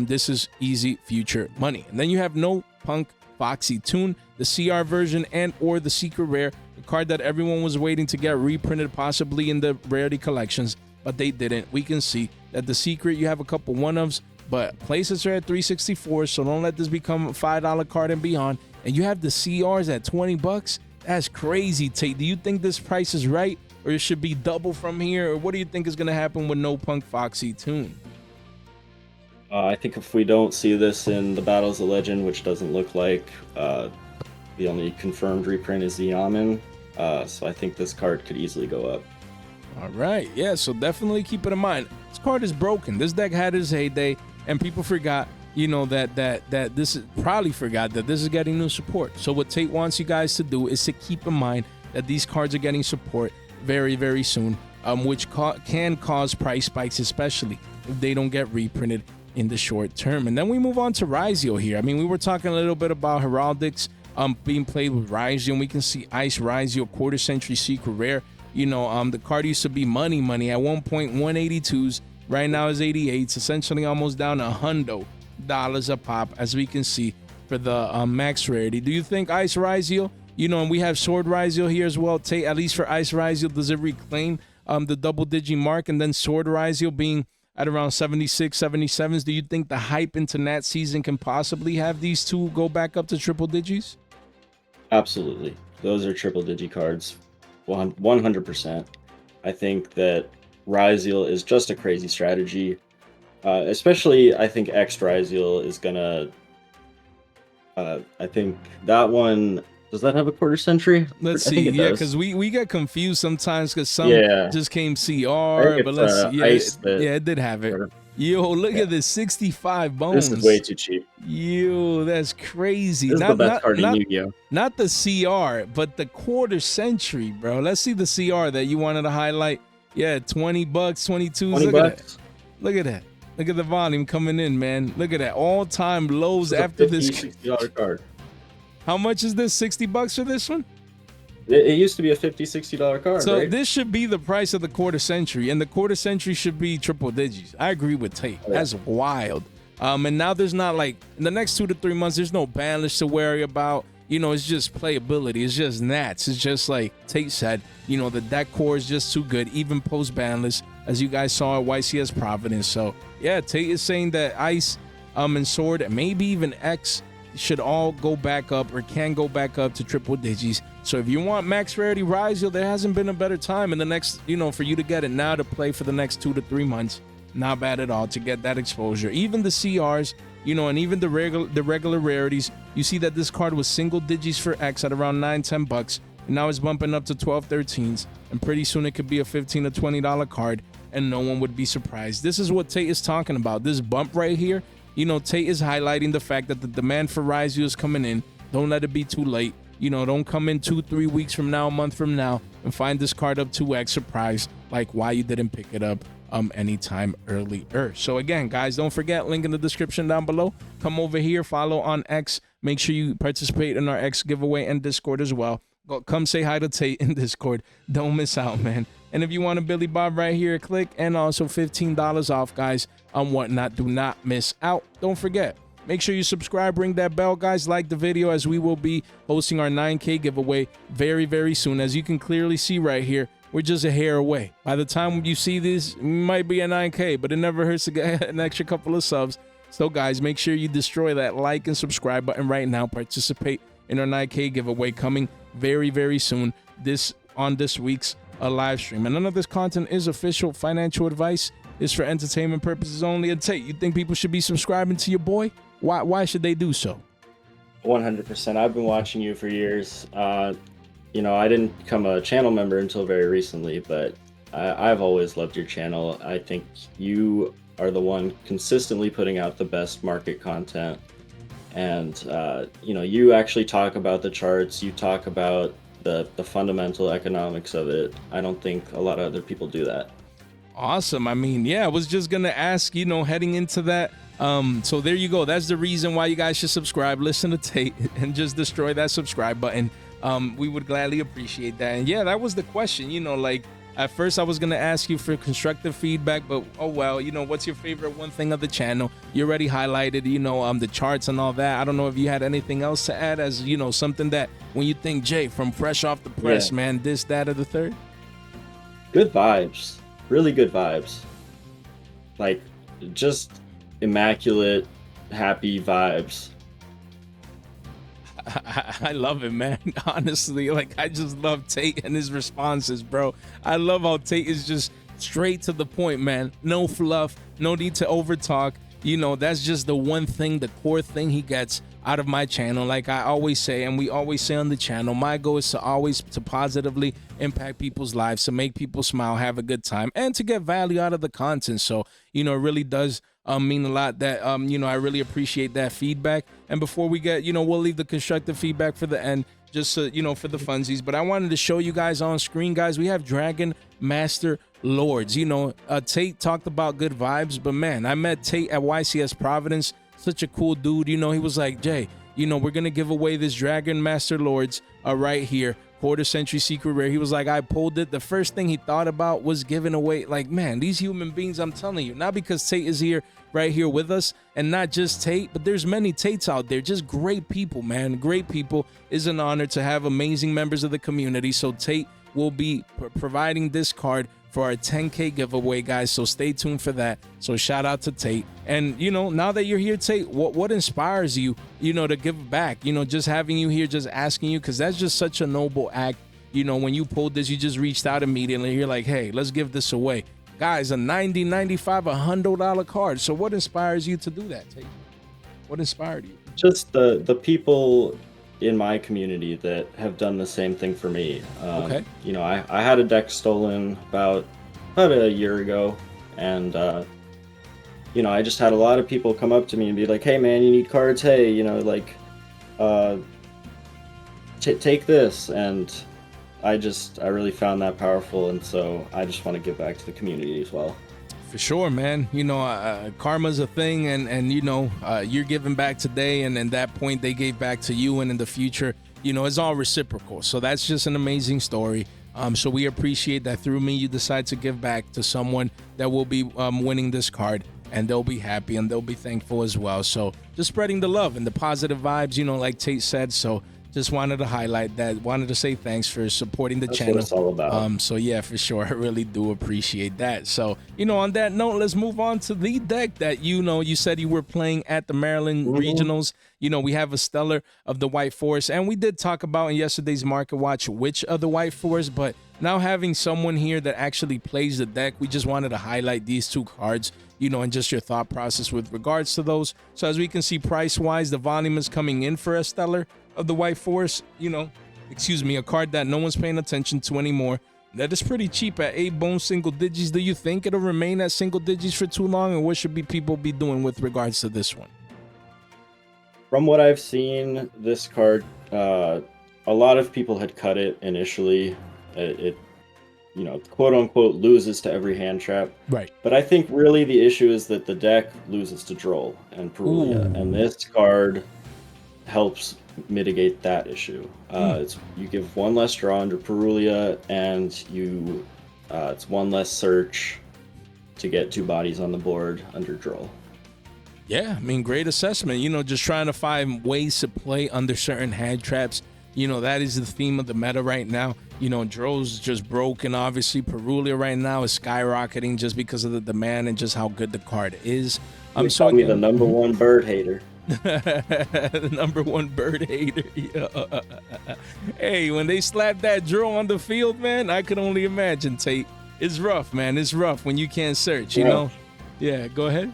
Speaker 1: This is easy future money. And then you have No Punk Foxy Tune, the CR version and or the secret rare, the card that everyone was waiting to get reprinted possibly in the rarity collections, but they didn't. We can see that the secret, you have a couple one-ofs, but places are at $364, so don't let this become a $5 card and beyond. And you have the CRs at $20. That's crazy, Tate. Do you think this price is right, or it should be double from here? Or what do you think is going to happen with No Punk Foxy Tune?
Speaker 2: I think if we don't see this in the Battles of Legend, which doesn't look like, the only confirmed reprint is the Yamen. So I think this card could easily go up.
Speaker 1: All right. Yeah, so definitely keep it in mind. This card is broken. This deck had its heyday, and people forgot, you know, that this is probably forgot that this is getting new support. So what Tate wants you guys to do is to keep in mind that these cards are getting support very, very soon, which can cause price spikes, especially if they don't get reprinted in the short term. And then we move on to Yugioh here. I mean, we were talking a little bit about Heraldics being played with Yugioh, and we can see Ice Yugioh quarter century secret rare. You know, the card used to be money at one point 182s. Right now is 88s, essentially almost down $100 a pop, as we can see for the max rarity. Do you think Ice Yugioh, you know, and we have Sword Yugioh here as well, Tate, at least for Ice Yugioh, does it reclaim the double-digit mark? And then Sword Yugioh being at around 76, 77s, do you think the hype into Nat season can possibly have these two go back up to triple digits?
Speaker 2: Absolutely. Those are triple-digit cards, 100%. I think that Yugioh is just a crazy strategy. Especially, I think X Yugioh is gonna. I think that one. Does that have a quarter century?
Speaker 1: Let's see. Yeah, because we get confused sometimes because some just came CR, but let's see. Yeah, it did have it. Yo, look at this 65 bones.
Speaker 2: This is way too cheap.
Speaker 1: Yo, that's crazy.
Speaker 2: This is the best card in Yugioh.
Speaker 1: Not the CR, but the quarter century, bro. Let's see the CR that you wanted to highlight. Yeah, $20, 22s. Look at that. Look at that. Look at the volume coming in, man. Look at that. All-time lows after this.
Speaker 2: $60 card.
Speaker 1: How much is this? $60 for this one?
Speaker 2: It used to be a $50, $60 card.
Speaker 1: So
Speaker 2: right?
Speaker 1: This should be the price of the quarter century, and the quarter century should be triple digits. I agree with Tate. Oh, yeah. That's wild. And now there's not, like, in the next 2 to 3 months, there's no ban list to worry about. You know, it's just playability. It's just Nats. It's just like Tate said, you know, the deck core is just too good, even post ban list, as you guys saw at YCS Providence. So yeah, Tate is saying that Ice and Sword, and maybe even X, should all go back up, or can go back up to triple digits. So if you want max rarity Yugioh, there hasn't been a better time in the next, you know, for you to get it now to play for the next 2 to 3 months. Not bad at all to get that exposure. Even the CRs, you know, and even the regular rarities, you see that this card was single digits for X at around $9, $10, and now it's bumping up to 12, 13s, and pretty soon it could be a $15 to $20 card, and no one would be surprised. This is what Tate is talking about. This bump right here, you know, Tate is highlighting the fact that the demand for Yugioh is coming in. Don't let it be too late. You know, don't come in 2-3 weeks from now, a month from now, and find this card up 2x surprise, like why you didn't pick it up anytime earlier. So again, guys, don't forget, link in the description down below. Come over here, follow on X. Make sure you participate in our X giveaway and Discord as well. Come say hi to Tate in Discord. Don't miss out, man. And if you want a Billy Bob right here, click. And also $15 off, guys, on whatnot. Do not miss out. Don't forget, make sure you subscribe, ring that bell, guys. Like the video, as we will be hosting our 9K giveaway very, very soon. As you can clearly see right here, we're just a hair away. By the time you see this, it might be a 9K, but it never hurts to get an extra couple of subs. So, guys, make sure you destroy that like and subscribe button right now. Participate in our 9K giveaway coming very, very soon on this week's live stream. And none of this content is official. Financial advice is for entertainment purposes only. And Tate, you think people should be subscribing to your boy? Why should they do so?
Speaker 2: 100%. I've been watching you for years. You know, I didn't become a channel member until very recently, but I've always loved your channel. I think you are the one consistently putting out the best market content. And, you know, you actually talk about the charts. You talk about the fundamental economics of it. I don't think a lot of other people do that.
Speaker 1: Awesome. I mean, yeah, I was just going to ask, you know, heading into that. So there you go. That's the reason why you guys should subscribe, listen to Tate, and just destroy that subscribe button. We would gladly appreciate that. And yeah, that was the question. You know, like at first I was going to ask you for constructive feedback, but oh well, you know, what's your favorite one thing of the channel? You already highlighted, you know, the charts and all that. I don't know if you had anything else to add, as, you know, something that when you think, Jay, from fresh off the press,
Speaker 2: Yeah.
Speaker 1: man, this, that, or the third.
Speaker 2: Good vibes. Really good vibes. Like, just immaculate, happy vibes.
Speaker 1: I love it, man. Honestly, like, I just love Tate and his responses, bro. I love how Tate is just straight to the point, man. No fluff, no need to overtalk. You know, that's just the one thing, the core thing he gets out of my channel. Like I always say, and we always say on the channel, my goal is to always positively impact people's lives, to make people smile, have a good time, and to get value out of the content. So, you know, it really does mean a lot that, you know, I really appreciate that feedback. And before we get, you know, we'll leave the constructive feedback for the end, just you know, for the funsies. But I wanted to show you guys on screen, guys, we have Dragon Master Lords. You know, Tate talked about good vibes, but man, I met Tate at YCS Providence. Such a cool dude. You know, he was like, Jay, you know, we're gonna give away this Dragon Master Lords right here, quarter century secret rare. He was like, I pulled it. The first thing he thought about was giving away. Like, man, these human beings, I'm telling you, not because Tate is here right here with us, and not just Tate, but there's many Tates out there, just great people, man. Great people. Is an honor to have amazing members of the community. So Tate will be providing this card for our 10K giveaway, guys. So stay tuned for that. So shout out to Tate. And, you know, now that you're here, Tate, what inspires you, you know, to give back? You know, just having you here, just asking you, because that's just such a noble act. You know, when you pulled this, you just reached out immediately. You're like, hey, let's give this away. Guys, a $90, $95, $100 card. So what inspires you to do that, Tate? What inspired you?
Speaker 2: Just the people in my community that have done the same thing for me.
Speaker 1: Okay.
Speaker 2: You know, I had a deck stolen about a year ago, and you know, I just had a lot of people come up to me and be like, hey man, you need cards, hey, you know, like take this. And I really found that powerful, and so I just want to give back to the community as well.
Speaker 1: For sure, man. You know, karma's a thing, and you know, you're giving back today, and at that point they gave back to you, and in the future, you know, it's all reciprocal. So that's just an amazing story. So we appreciate that through me you decide to give back to someone that will be winning this card, and they'll be happy and they'll be thankful as well. So just spreading the love and the positive vibes, you know, like Tate said. So just wanted to highlight that. Wanted to say thanks for supporting the channel.
Speaker 2: That's what it's all about.
Speaker 1: So yeah, for sure, I really do appreciate that. So, you know, on that note, let's move on to the deck that, you know, you said you were playing at the Maryland regionals. You know, we have a Stellar of the White Forest, and we did talk about in yesterday's Market Watch which of the White Forest, but now having someone here that actually plays the deck, we just wanted to highlight these two cards, you know, and just your thought process with regards to those. So as we can see, price-wise, the volume is coming in for a Stellar of the White Forest, you know, excuse me, a card that no one's paying attention to anymore. That is pretty cheap at 8 bone single digits. Do you think it'll remain at single digits for too long, and what should people be doing with regards to this one?
Speaker 2: From what I've seen, this card a lot of people had cut it initially. It quote unquote loses to every hand trap.
Speaker 1: Right.
Speaker 2: But I think really the issue is that the deck loses to Droll and Perulia, and this card helps mitigate that issue. You give one less draw under Perulia, and it's one less search to get 2 bodies on the board under Droll.
Speaker 1: Yeah, I mean, great assessment. Just trying to find ways to play under certain hand traps. That is the theme of the meta right now. Droll's just broken. Obviously, Perulia right now is skyrocketing just because of the demand and just how good the card is.
Speaker 2: So again, the number one bird hater.
Speaker 1: The number one bird hater. Yeah. Hey, when they slap that Droll on the field, man, I could only imagine, Tate. It's rough, man. It's rough when you can't search, you know? Yeah, go ahead.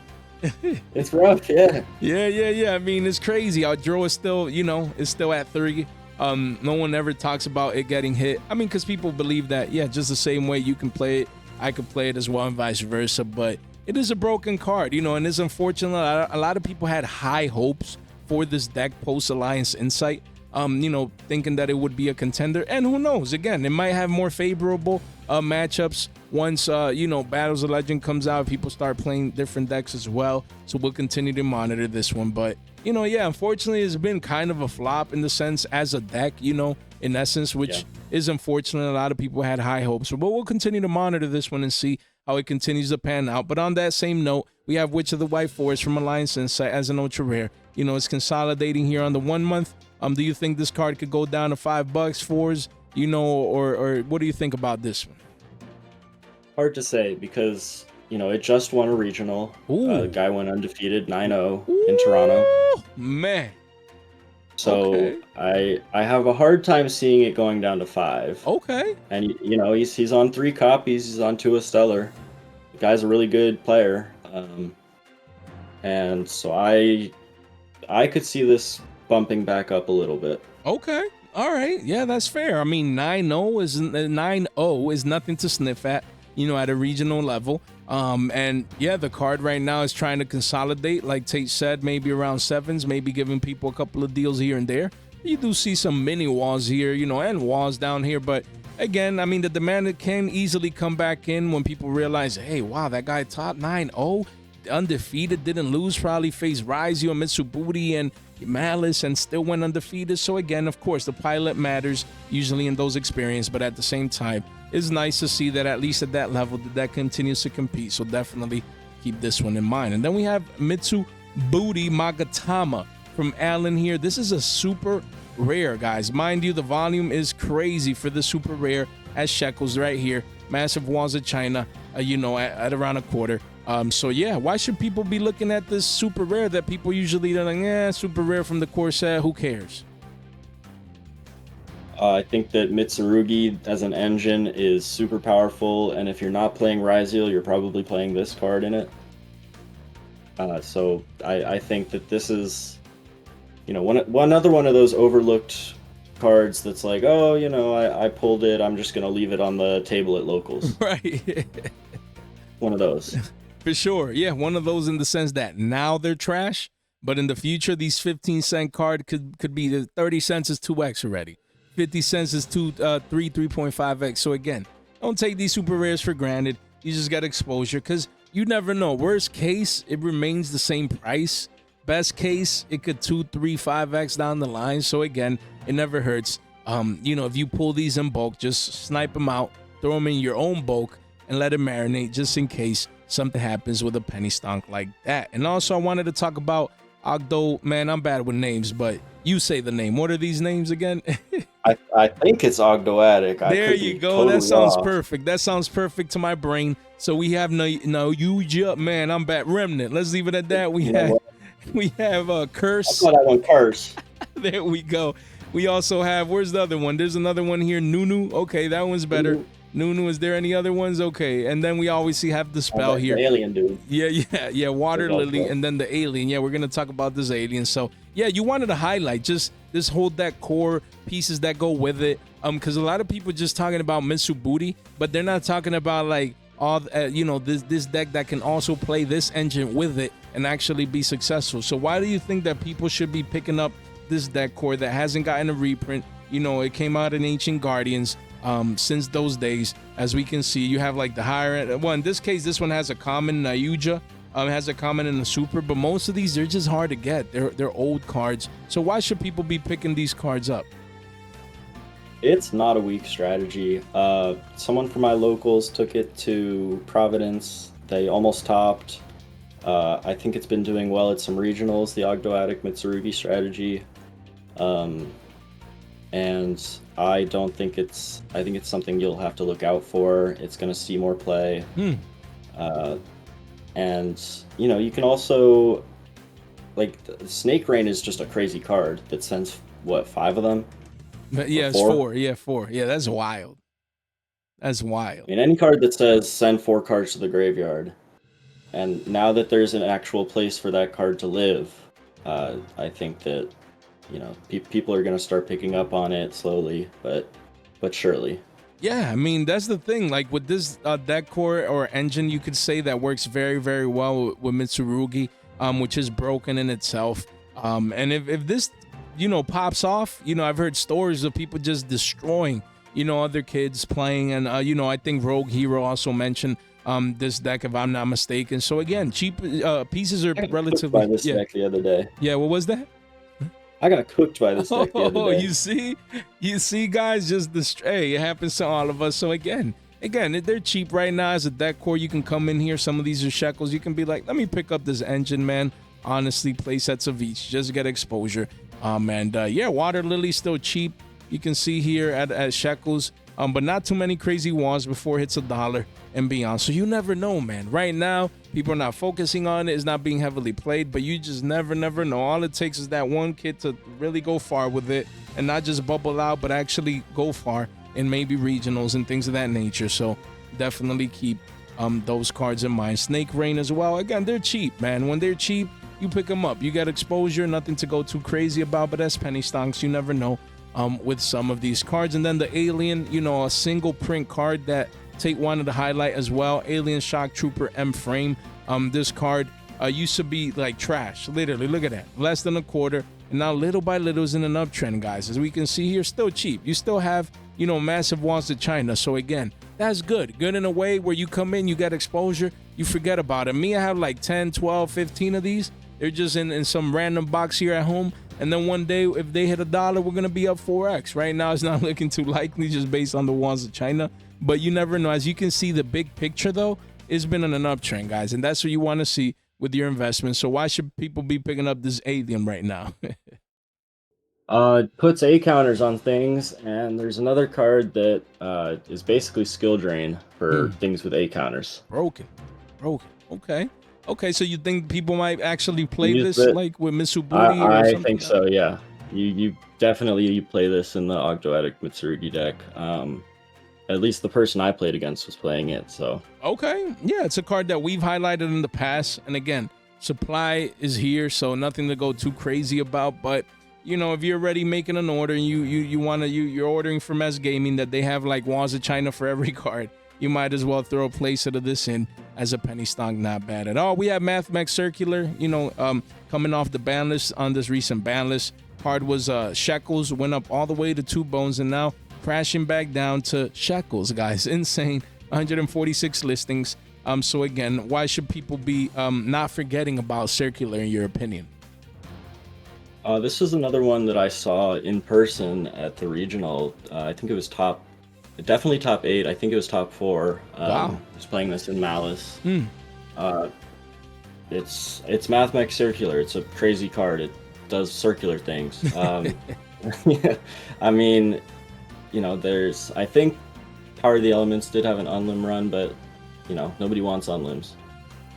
Speaker 2: It's rough, yeah.
Speaker 1: Yeah. I mean, it's crazy. Our Droll is still, is still at 3. No one ever talks about it getting hit. I mean, because people believe that, just the same way you can play it, I could play it as well and vice versa. But it is a broken card, and it's unfortunate. A lot of people had high hopes for this deck post-Alliance Insight, thinking that it would be a contender. And who knows? Again, it might have more favorable matchups once, Battles of Legend comes out. People start playing different decks as well. So we'll continue to monitor this one. But unfortunately, it's been kind of a flop in the sense as a deck, in essence, which is unfortunate. A lot of people had high hopes, but we'll continue to monitor this one and see how it continues to pan out. But on that same note, we have Witch of the White Forest from Alliance Insight as an ultra rare. It's consolidating here on the 1 month. Do you think this card could go down to $5, $4s, or what do you think about this one?
Speaker 2: Hard to say because it just won a regional. The guy went undefeated 9-0 in Toronto.
Speaker 1: Man.
Speaker 2: So I have a hard time seeing it going down to 5.
Speaker 1: Okay.
Speaker 2: And he's on 3 copies. He's on 2 Stellar. The guy's a really good player. And so I could see this bumping back up a little bit.
Speaker 1: Okay. All right. Yeah, that's fair. I mean, 9-0 is nothing to sniff at, at a regional level. And the card right now is trying to consolidate, like Tate said, maybe around 7s, maybe giving people a couple of deals here and there. You do see some mini walls here, and walls down here. But again, I mean, the demand can easily come back in when people realize, hey, wow, that guy top 9-0, undefeated, didn't lose, probably faced Raizio, Mitsubuti, and Malice, and still went undefeated. So again, of course, the pilot matters usually in those experiences, but at the same time, it's nice to see that at least at that level that continues to compete. So definitely keep this one in mind. And then we have Mitsubuti Magatama from Alan here. This is a super rare, guys. Mind you, the volume is crazy for the super rare as shekels right here. Massive walls of China, at around a quarter. So why should people be looking at this super rare that people usually are like, super rare from the core set, who cares?
Speaker 2: I think that Mitsurugi as an engine is super powerful, and if you're not playing Raizio, you're probably playing this card in it. So I think that this is, one other one of those overlooked cards that's like, I pulled it, I'm just gonna leave it on the table at locals.
Speaker 1: Right.
Speaker 2: One of those.
Speaker 1: For sure. Yeah, one of those in the sense that now they're trash, but in the future, these 15-cent card could be the 30 cents is 2x already. 50 cents is 3.5x. So again, don't take these super rares for granted. You just got exposure because you never know. Worst case, it remains the same price. Best case, it could 2, 3, 5x down the line. So again, it never hurts. If you pull these in bulk, just snipe them out, throw them in your own bulk, and let it marinate just in case something happens with a penny stonk like that. And also, I wanted to talk about Ogdo. Man, I'm bad with names, but you say the name. What are these names again?
Speaker 2: I think it's Ogdoadic.
Speaker 1: There you go.
Speaker 2: Totally
Speaker 1: that sounds
Speaker 2: off.
Speaker 1: perfect. That sounds perfect to my brain. So we have no Yugioh. Man, I'm bad. Remnant. Let's leave it at that. We have Curse.
Speaker 2: I thought that one Curse.
Speaker 1: There we go. We also have, where's the other one? There's another one here, Nunu. Okay, that one's better. Nunu, is there any other ones? Okay, and then we always have the spell here.
Speaker 2: The alien dude.
Speaker 1: Yeah, Water Lily, and then the alien. Yeah, we're going to talk about this alien. So, you wanted to highlight just this whole deck core pieces that go with it. Because a lot of people just talking about Mitsubuti, but they're not talking about like all, this deck that can also play this engine with it and actually be successful. So why do you think that people should be picking up this deck core that hasn't gotten a reprint, You know, it came out in Ancient Guardians. Since those days, as we can see, you have like the higher end. Well, in this case, this one has a common Yugioh. It has a common in the super, but most of these, they're just hard to get. They're old cards. So why should people be picking these cards up?
Speaker 2: It's not a weak strategy. Someone from my locals took it to Providence. They almost topped. I think it's been doing well at some regionals, the Ogdoadic Mitsurugi strategy. And I don't think I think it's something you'll have to look out for. It's going to see more play. And, you know, you can also, like, Snake Rain is just a crazy card that sends, what, 5 of them?
Speaker 1: Yeah, it's 4. Yeah, 4. Yeah, that's wild. That's wild.
Speaker 2: I mean, any card that says send 4 cards to the graveyard. And now that there's an actual place for that card to live, I think that, you know, people are going to start picking up on it slowly, but surely.
Speaker 1: Yeah, I mean, that's the thing. Like with this deck core or engine, you could say that works very, very well with Mitsurugi, which is broken in itself. And if this, you know, pops off, you know, I've heard stories of people just destroying, you know, other kids playing. And, you know, I think Rogue Hero also mentioned this deck, if I'm not mistaken. So again, cheap pieces are relatively.
Speaker 2: By this deck the other day.
Speaker 1: Yeah, what was that?
Speaker 2: I got cooked by this deck the other day.
Speaker 1: Oh, you see, guys, just the stray. It happens to all of us. So again, they're cheap right now as a deck core. You can come in here. Some of these are shekels. You can be like, let me pick up this engine, man. Honestly, play sets of each, just get exposure. And yeah, Water Lily still cheap. You can see here at shekels. But not too many crazy walls before it hits $1 and beyond. So you never know, man. Right now, people are not focusing on it. It's not being heavily played, but you just never know. All it takes is that one kid to really go far with it and not just bubble out, but actually go far in maybe regionals and things of that nature. So definitely keep those cards in mind. Snake Rain as well. Again, they're cheap, man. When they're cheap, you pick them up. You get exposure, nothing to go too crazy about, but that's penny stonks. You never know. With some of these cards. And then the Alien, you know, a single print card that Tate wanted to highlight as well. Alien Shock Trooper M frame. This card used to be like trash. Literally, look at that. Less than a quarter. And now little by little is in an uptrend, guys. As we can see here, still cheap. You still have, you know, massive wants to China. So again, that's good. Good in a way where you come in, you get exposure, you forget about it. Me, I have like 10, 12, 15 of these. They're just in some random box here at home. And then one day, if they hit $1, we're going to be up 4x. Right now, it's not looking too likely just based on the ones of China. But you never know. As you can see, the big picture, though, it's been on an uptrend, guys. And that's what you want to see with your investment. So why should people be picking up this Alien right now?
Speaker 2: It puts A counters on things. And there's another card that is basically skill drain for things with A counters.
Speaker 1: Broken. Okay, so you think people might actually play this like with Mitsuburi or something?
Speaker 2: I think so, yeah. You definitely play this in the Ogdoadic Mitsurugi deck. At least the person I played against was playing it, so.
Speaker 1: Okay, yeah, it's a card that we've highlighted in the past. And again, supply is here, so nothing to go too crazy about. But, you know, if you're already making an order and you're ordering from S Gaming that they have like Wands of China for every card, you might as well throw a playset of this in as a penny stock. Not bad at all. We have Mathmech Circular, you know, coming off the ban list on this recent ban list. Card was shekels, went up all the way to 2 bones, and now crashing back down to shekels, guys. Insane. 146 listings. So again, why should people be not forgetting about Circular in your opinion?
Speaker 2: This is another one that I saw in person at the regional. I think it was definitely top 8. I think it was top 4.
Speaker 1: Wow.
Speaker 2: I was playing this in Malice. It's Mathmech Circular. It's a crazy card. It does circular things. Yeah, I mean, you know, I think Power of the Elements did have an unlim run, but, you know, nobody wants unlims.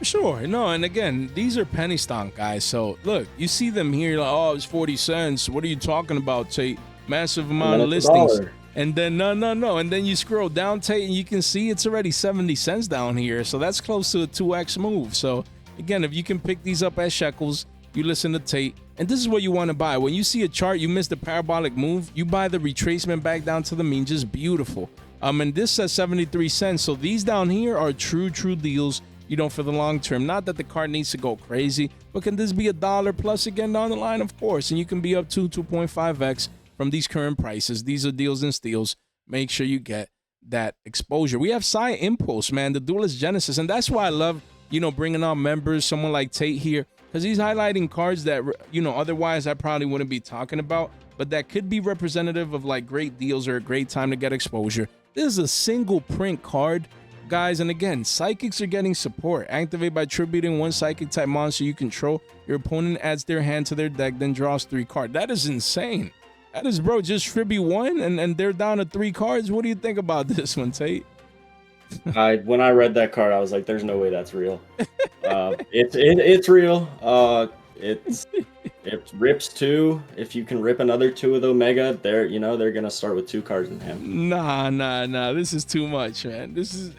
Speaker 1: Sure, no, and again, these are penny stock, guys. So look, you see them here, like, oh, it's 40 cents. What are you talking about, Tate? Massive amount of listings. And then no. And then you scroll down, Tate, and you can see it's already 70 cents down here. So that's close to a 2x move. So again, if you can pick these up at shekels, you listen to Tate. And this is what you want to buy. When you see a chart, you miss the parabolic move, you buy the retracement back down to the mean. Just beautiful. And this says 73 cents. So these down here are true deals, you know, for the long term. Not that the card needs to go crazy, but can this be $1 plus again down the line? Of course. And you can be up to 2.5x from these current prices. These are deals and steals. Make sure you get that exposure. We have Psy Impulse, man, the Duelist Genesis, and that's why I love, bringing on members, someone like Tate here, because he's highlighting cards that, otherwise I probably wouldn't be talking about, but that could be representative of like great deals or a great time to get exposure. This is a single print card, guys, and again, psychics are getting support. Activate by tributing one psychic type monster you control. Your opponent adds their hand to their deck, then draws 3 cards. That is insane. That is, bro, just tribute 1 and they're down to 3 cards. What do you think about this one, Tate?
Speaker 2: When I read that card, I was like, "There's no way that's real." It's real. It rips 2. If you can rip another 2 of the Omega, they're gonna start with 2 cards in hand.
Speaker 1: Nah. This is too much, man. This is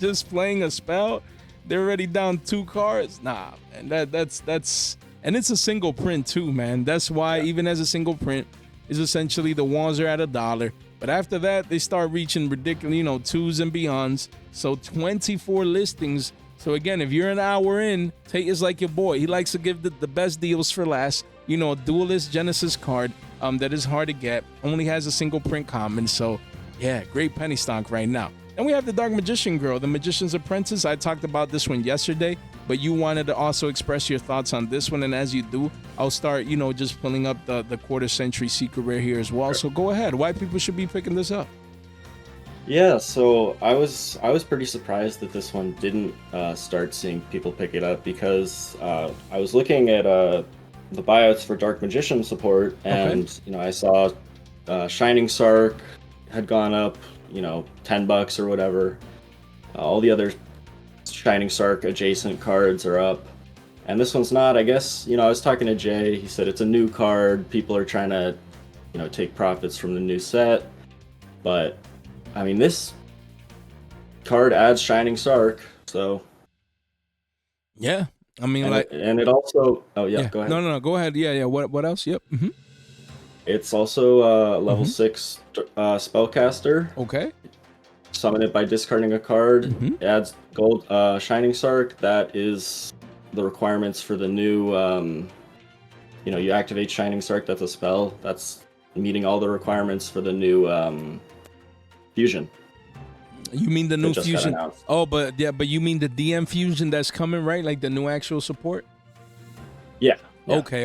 Speaker 1: just playing a spell. They're already down 2 cards. Nah, man. That's and it's a single print too, man. That's why even as a single print, is essentially the walls are at $1. But after that, they start reaching ridiculous, 2s and beyonds. So 24 listings. So again, if you're an hour in, Tate is like your boy. He likes to give the best deals for last. Duelist Genesis card that is hard to get. Only has a single print common. So yeah, great penny stock right now. And we have the Dark Magician Girl, the Magician's Apprentice. I talked about this one yesterday, but you wanted to also express your thoughts on this one. And as you do, I'll start, just pulling up the quarter century secret rare here as well. So go ahead. Why people should be picking this up?
Speaker 2: Yeah, so I was pretty surprised that this one didn't start seeing people pick it up, because I was looking at the buyouts for Dark Magician support, and I saw Shining Sark had gone up, $10 or whatever. All the other Shining Sark adjacent cards are up, and this one's not. I guess, I was talking to Jay. He said it's a new card. People are trying to, take profits from the new set. But, I mean, this card adds Shining Sark, so.
Speaker 1: Yeah. I mean,
Speaker 2: and it also. Oh, yeah, go ahead.
Speaker 1: No, go ahead. Yeah. What else? Yep. Mm-hmm.
Speaker 2: It's also level 6 spellcaster.
Speaker 1: Okay.
Speaker 2: Summon it by discarding a card. Adds gold Shining Sark. That is the requirements for the new. You activate Shining Sark. That's a spell. That's meeting all the requirements for the new fusion.
Speaker 1: You mean the new fusion? Oh, but you mean the DM fusion that's coming, right? Like the new actual support?
Speaker 2: Yeah.
Speaker 1: Okay.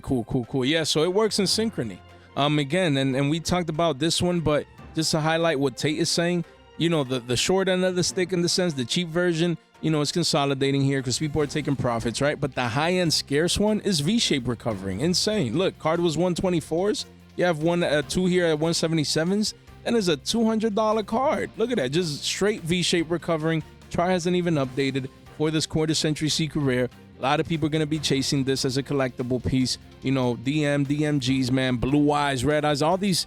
Speaker 1: Cool. Yeah, so it works in synchrony. Again, and we talked about this one, but just to highlight what Tate is saying, the short end of the stick, in the sense, the cheap version, it's consolidating here because people are taking profits, right? But the high end scarce one is V-shape recovering. Insane. Look, card was 124s. You have 2 here at 177s. And it's a $200 card. Look at that, just straight V-shape recovering. Char hasn't even updated for this quarter century secret rare. A lot of people are going to be chasing this as a collectible piece. DMGs, man, blue eyes, red eyes, all these,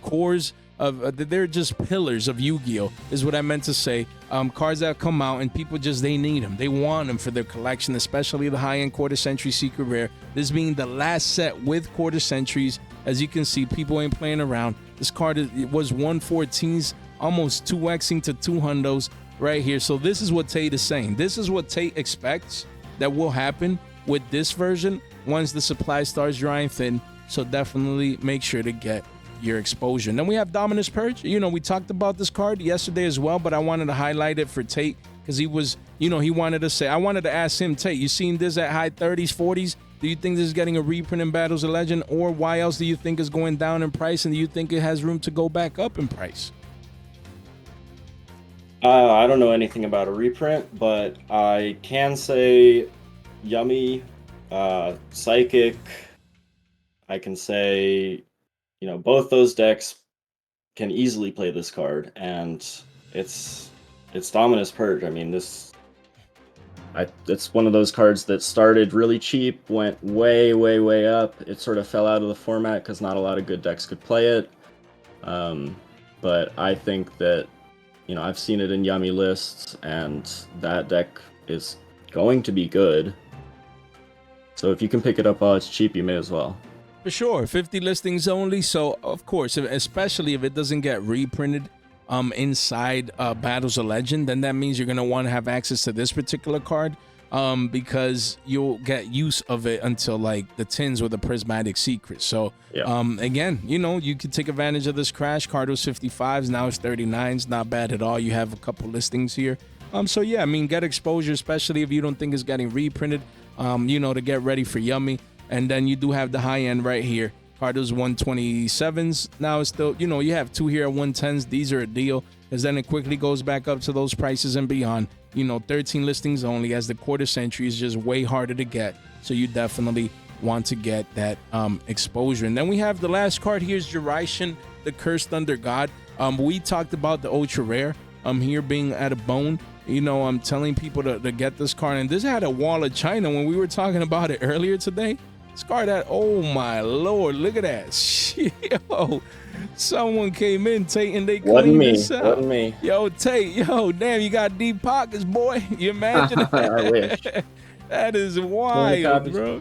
Speaker 1: cores of, they're just pillars of Yu-Gi-Oh! Is what I meant to say. Cards that come out and people they need them. They want them for their collection, especially the high-end quarter century secret rare. This being the last set with quarter centuries. As you can see, people ain't playing around. This card was 114s, almost 2xing to 200s right here. So this is what Tate is saying. This is what Tate expects that will happen with this version once the supply starts drying thin. So definitely make sure to get your exposure. And then we have Dominus Purge. We talked about this card yesterday as well, but I wanted to highlight it for Tate because he was, he wanted to say, I wanted to ask him, Tate, you seen this at high 30s, 40s? Do you think this is getting a reprint in Battles of Legend, or why else do you think it's going down in price, and do you think it has room to go back up in price?
Speaker 2: I don't know anything about a reprint, but I can say Yummy, Psychic. I can say, both those decks can easily play this card, and it's Dominus Purge. I mean, it's one of those cards that started really cheap, went way up. It sort of fell out of the format because not a lot of good decks could play it. But I think that, I've seen it in Yummy lists, and that deck is going to be good. So if you can pick it up while it's cheap, you may as well.
Speaker 1: For sure, 50 listings only. So of course, especially if it doesn't get reprinted inside Battles of Legend, then that means you're going to want to have access to this particular card. because you'll get use of it until like the tins or the prismatic secret. So
Speaker 2: Yeah.
Speaker 1: again, you can take advantage of this crash. Card was 55s, now it's 39s. Not bad at all. You have a couple listings here. So yeah, I mean, get exposure, especially if you don't think it's getting reprinted, to get ready for Yummy. And then you do have the high end right here. Card was 127s. Now it's still, you have two here at 110s. These are a deal, because then it quickly goes back up to those prices and beyond. 13 listings only, as the quarter century is just way harder to get. So you definitely want to get that exposure. And then we have the last card. Here's Jiraishin, the Cursed Thunder God. We talked about the ultra rare here being at a bone. I'm telling people to get this card. And this had a wall of China when we were talking about it earlier today. This card had, oh my Lord, look at that. Yo, someone came in, Tate, and they cleaned this out.
Speaker 2: Wasn't me.
Speaker 1: Yo, Tate, damn, you got deep pockets, boy. You imagine that?
Speaker 2: I wish.
Speaker 1: That is wild, bro.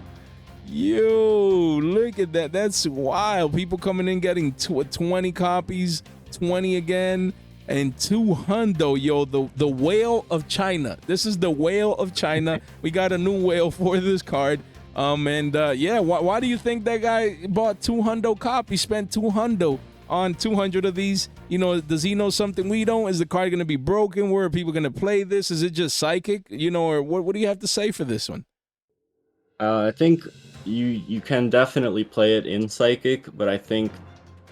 Speaker 1: Yo, look at that. That's wild. People coming in getting 20 copies, 20 again, and 200. Yo, the whale of China. This is the whale of China. We got a new whale for this card. Why do you think that guy bought 200 copies, spent 200 on 200 of these? Does he know something we don't? Is the card going to be broken? Where are people going to play this? Is it just psychic? Or what do you have to say for this one?
Speaker 2: I think you can definitely play it in psychic, but I think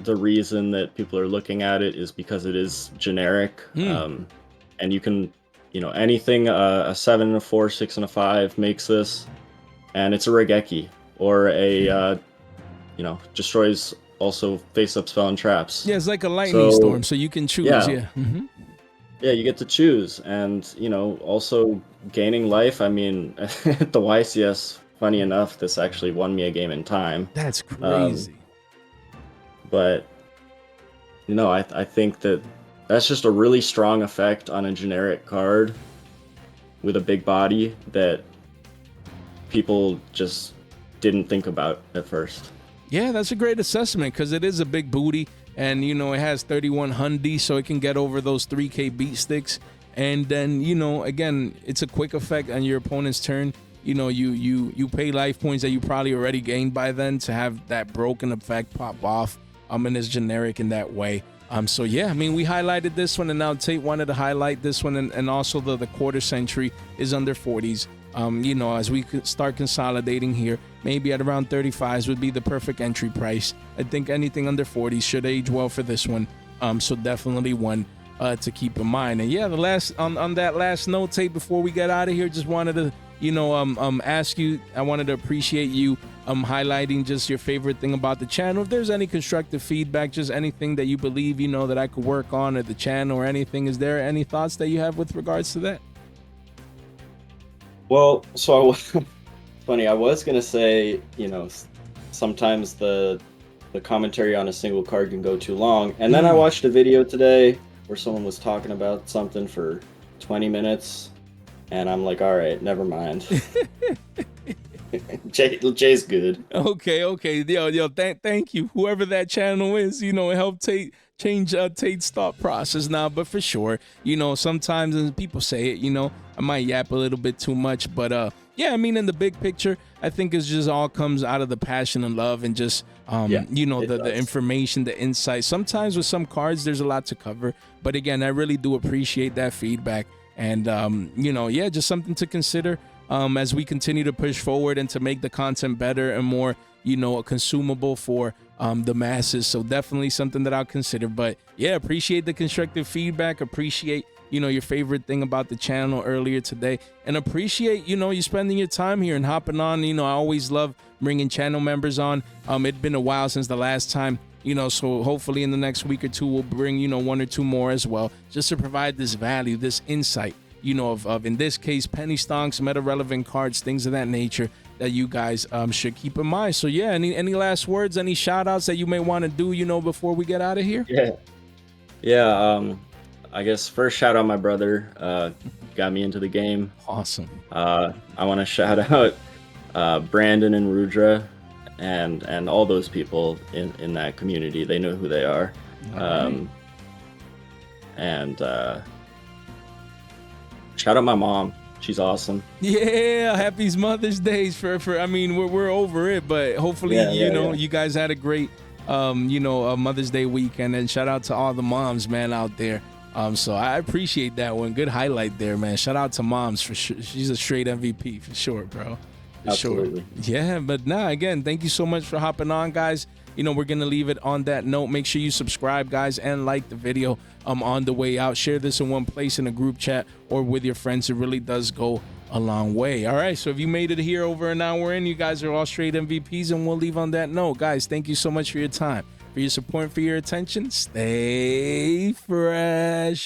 Speaker 2: the reason that people are looking at it is because it is generic. And you can, anything a 7 and a 4, 6 and a 5 makes this. And it's a Regeki, or a, destroys also face-up spell and traps.
Speaker 1: Yeah, it's like a lightning storm, so you can choose, yeah. Mm-hmm.
Speaker 2: Yeah, you get to choose. And, also gaining life. I mean, at the YCS, funny enough, this actually won me a game in time.
Speaker 1: That's crazy.
Speaker 2: But, I think that's just a really strong effect on a generic card with a big body that people just didn't think about at first.
Speaker 1: Yeah, that's a great assessment, because it is a big booty, and it has 31 Hundi, so it can get over those 3K beat sticks. And then again, it's a quick effect on your opponent's turn. You pay life points that you probably already gained by then to have that broken effect pop off. And it's generic in that way. So yeah, I mean, we highlighted this one, and now Tate wanted to highlight this one, and also the quarter century is under 40s. As we could start consolidating here, maybe at around 35s would be the perfect entry price. I think anything under 40s should age well for this one. So definitely one to keep in mind. And yeah, the last on that last note, Tate, before we get out of here, just wanted to ask you. I wanted to appreciate you highlighting just your favorite thing about the channel. If there's any constructive feedback, just anything that you believe that I could work on at the channel or anything, is there any thoughts that you have with regards to that?
Speaker 2: Well, so funny. I was gonna say, sometimes the commentary on a single card can go too long, and then I watched a video today where someone was talking about something for 20 minutes, and I'm like, all right, never mind. Jay's good.
Speaker 1: Okay. Yo, thank you, whoever that channel is. It helped change Tate's thought process now. But for sure, sometimes, and people say it, I might yap a little bit too much, but yeah, I mean, in the big picture, I think it's just all comes out of the passion and love, and just the information, the insight. Sometimes with some cards, there's a lot to cover, but again, I really do appreciate that feedback, and just something to consider as we continue to push forward and to make the content better and more consumable for the masses. So definitely something that I'll consider. But yeah, appreciate the constructive feedback, appreciate your favorite thing about the channel earlier today, and appreciate you spending your time here and hopping on. I always love bringing channel members on. It's been a while since the last time, so hopefully in the next week or two we'll bring 1 or 2 more as well, just to provide this value, this insight of in this case penny stonks, meta relevant cards, things of that nature that you guys should keep in mind. So yeah, any last words, any shout outs that you may want to do before we get out of here?
Speaker 2: Yeah. I guess first shout out my brother, got me into the game.
Speaker 1: Awesome.
Speaker 2: I want to shout out Brandon and Rudra and all those people in that community. They know who they are. Right. And shout out my mom. she's awesome.
Speaker 1: Yeah, happy Mother's Day for I mean, we're over it, but hopefully
Speaker 2: Yeah,
Speaker 1: you
Speaker 2: yeah,
Speaker 1: know
Speaker 2: yeah.
Speaker 1: you guys had a great Mother's Day weekend, and shout out to all the moms, man, out there. So I appreciate that one. Good highlight there, man. Shout out to moms for sure. She's a straight MVP for sure, bro. For
Speaker 2: Absolutely.
Speaker 1: sure. Yeah, but again, thank you so much for hopping on, guys. You know, we're gonna leave it on that note. Make sure you subscribe, guys, and like the video on the way out. Share this in one place in a group chat or with your friends. It really does go a long way. All right, so if you made it here over an hour in, you guys are all straight MVPs, and we'll leave on that note. Guys, thank you so much for your time, for your support, for your attention. Stay fresh.